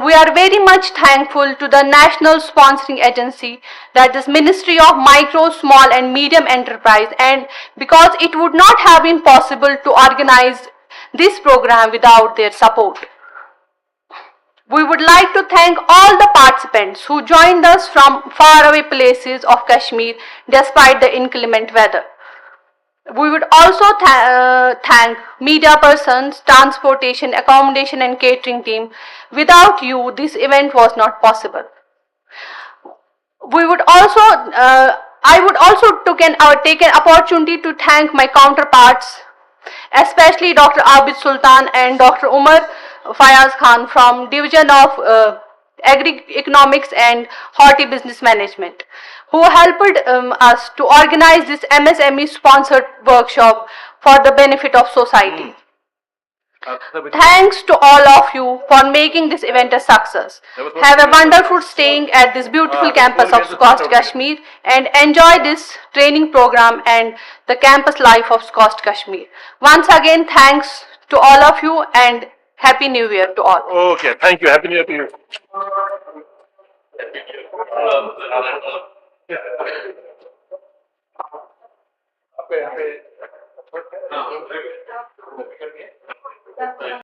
we are very much thankful to the national sponsoring agency, that is Ministry of Micro, Small and Medium Enterprise, and because it would not have been possible to organize this program without their support. We would like to thank all the participants who joined us from faraway places of Kashmir despite the inclement weather. We would also thank media persons, transportation, accommodation and catering team. Without you, this event was not possible. We would also, I would also take an opportunity to thank my counterparts, especially Dr. Abid Sultan and Dr. Umar Fayaz Khan from Division of Agri-Economics and Horti Business Management, who helped us to organize this MSME sponsored workshop for the benefit of society. Thanks to all of you for making this event a success. Have a wonderful staying at this beautiful campus of SKUAST-Kashmir and enjoy this training program and the campus life of SKUAST-Kashmir. Once again, thanks to all of you and Happy New Year to all. Okay, thank you. Happy New Year to you. Okay.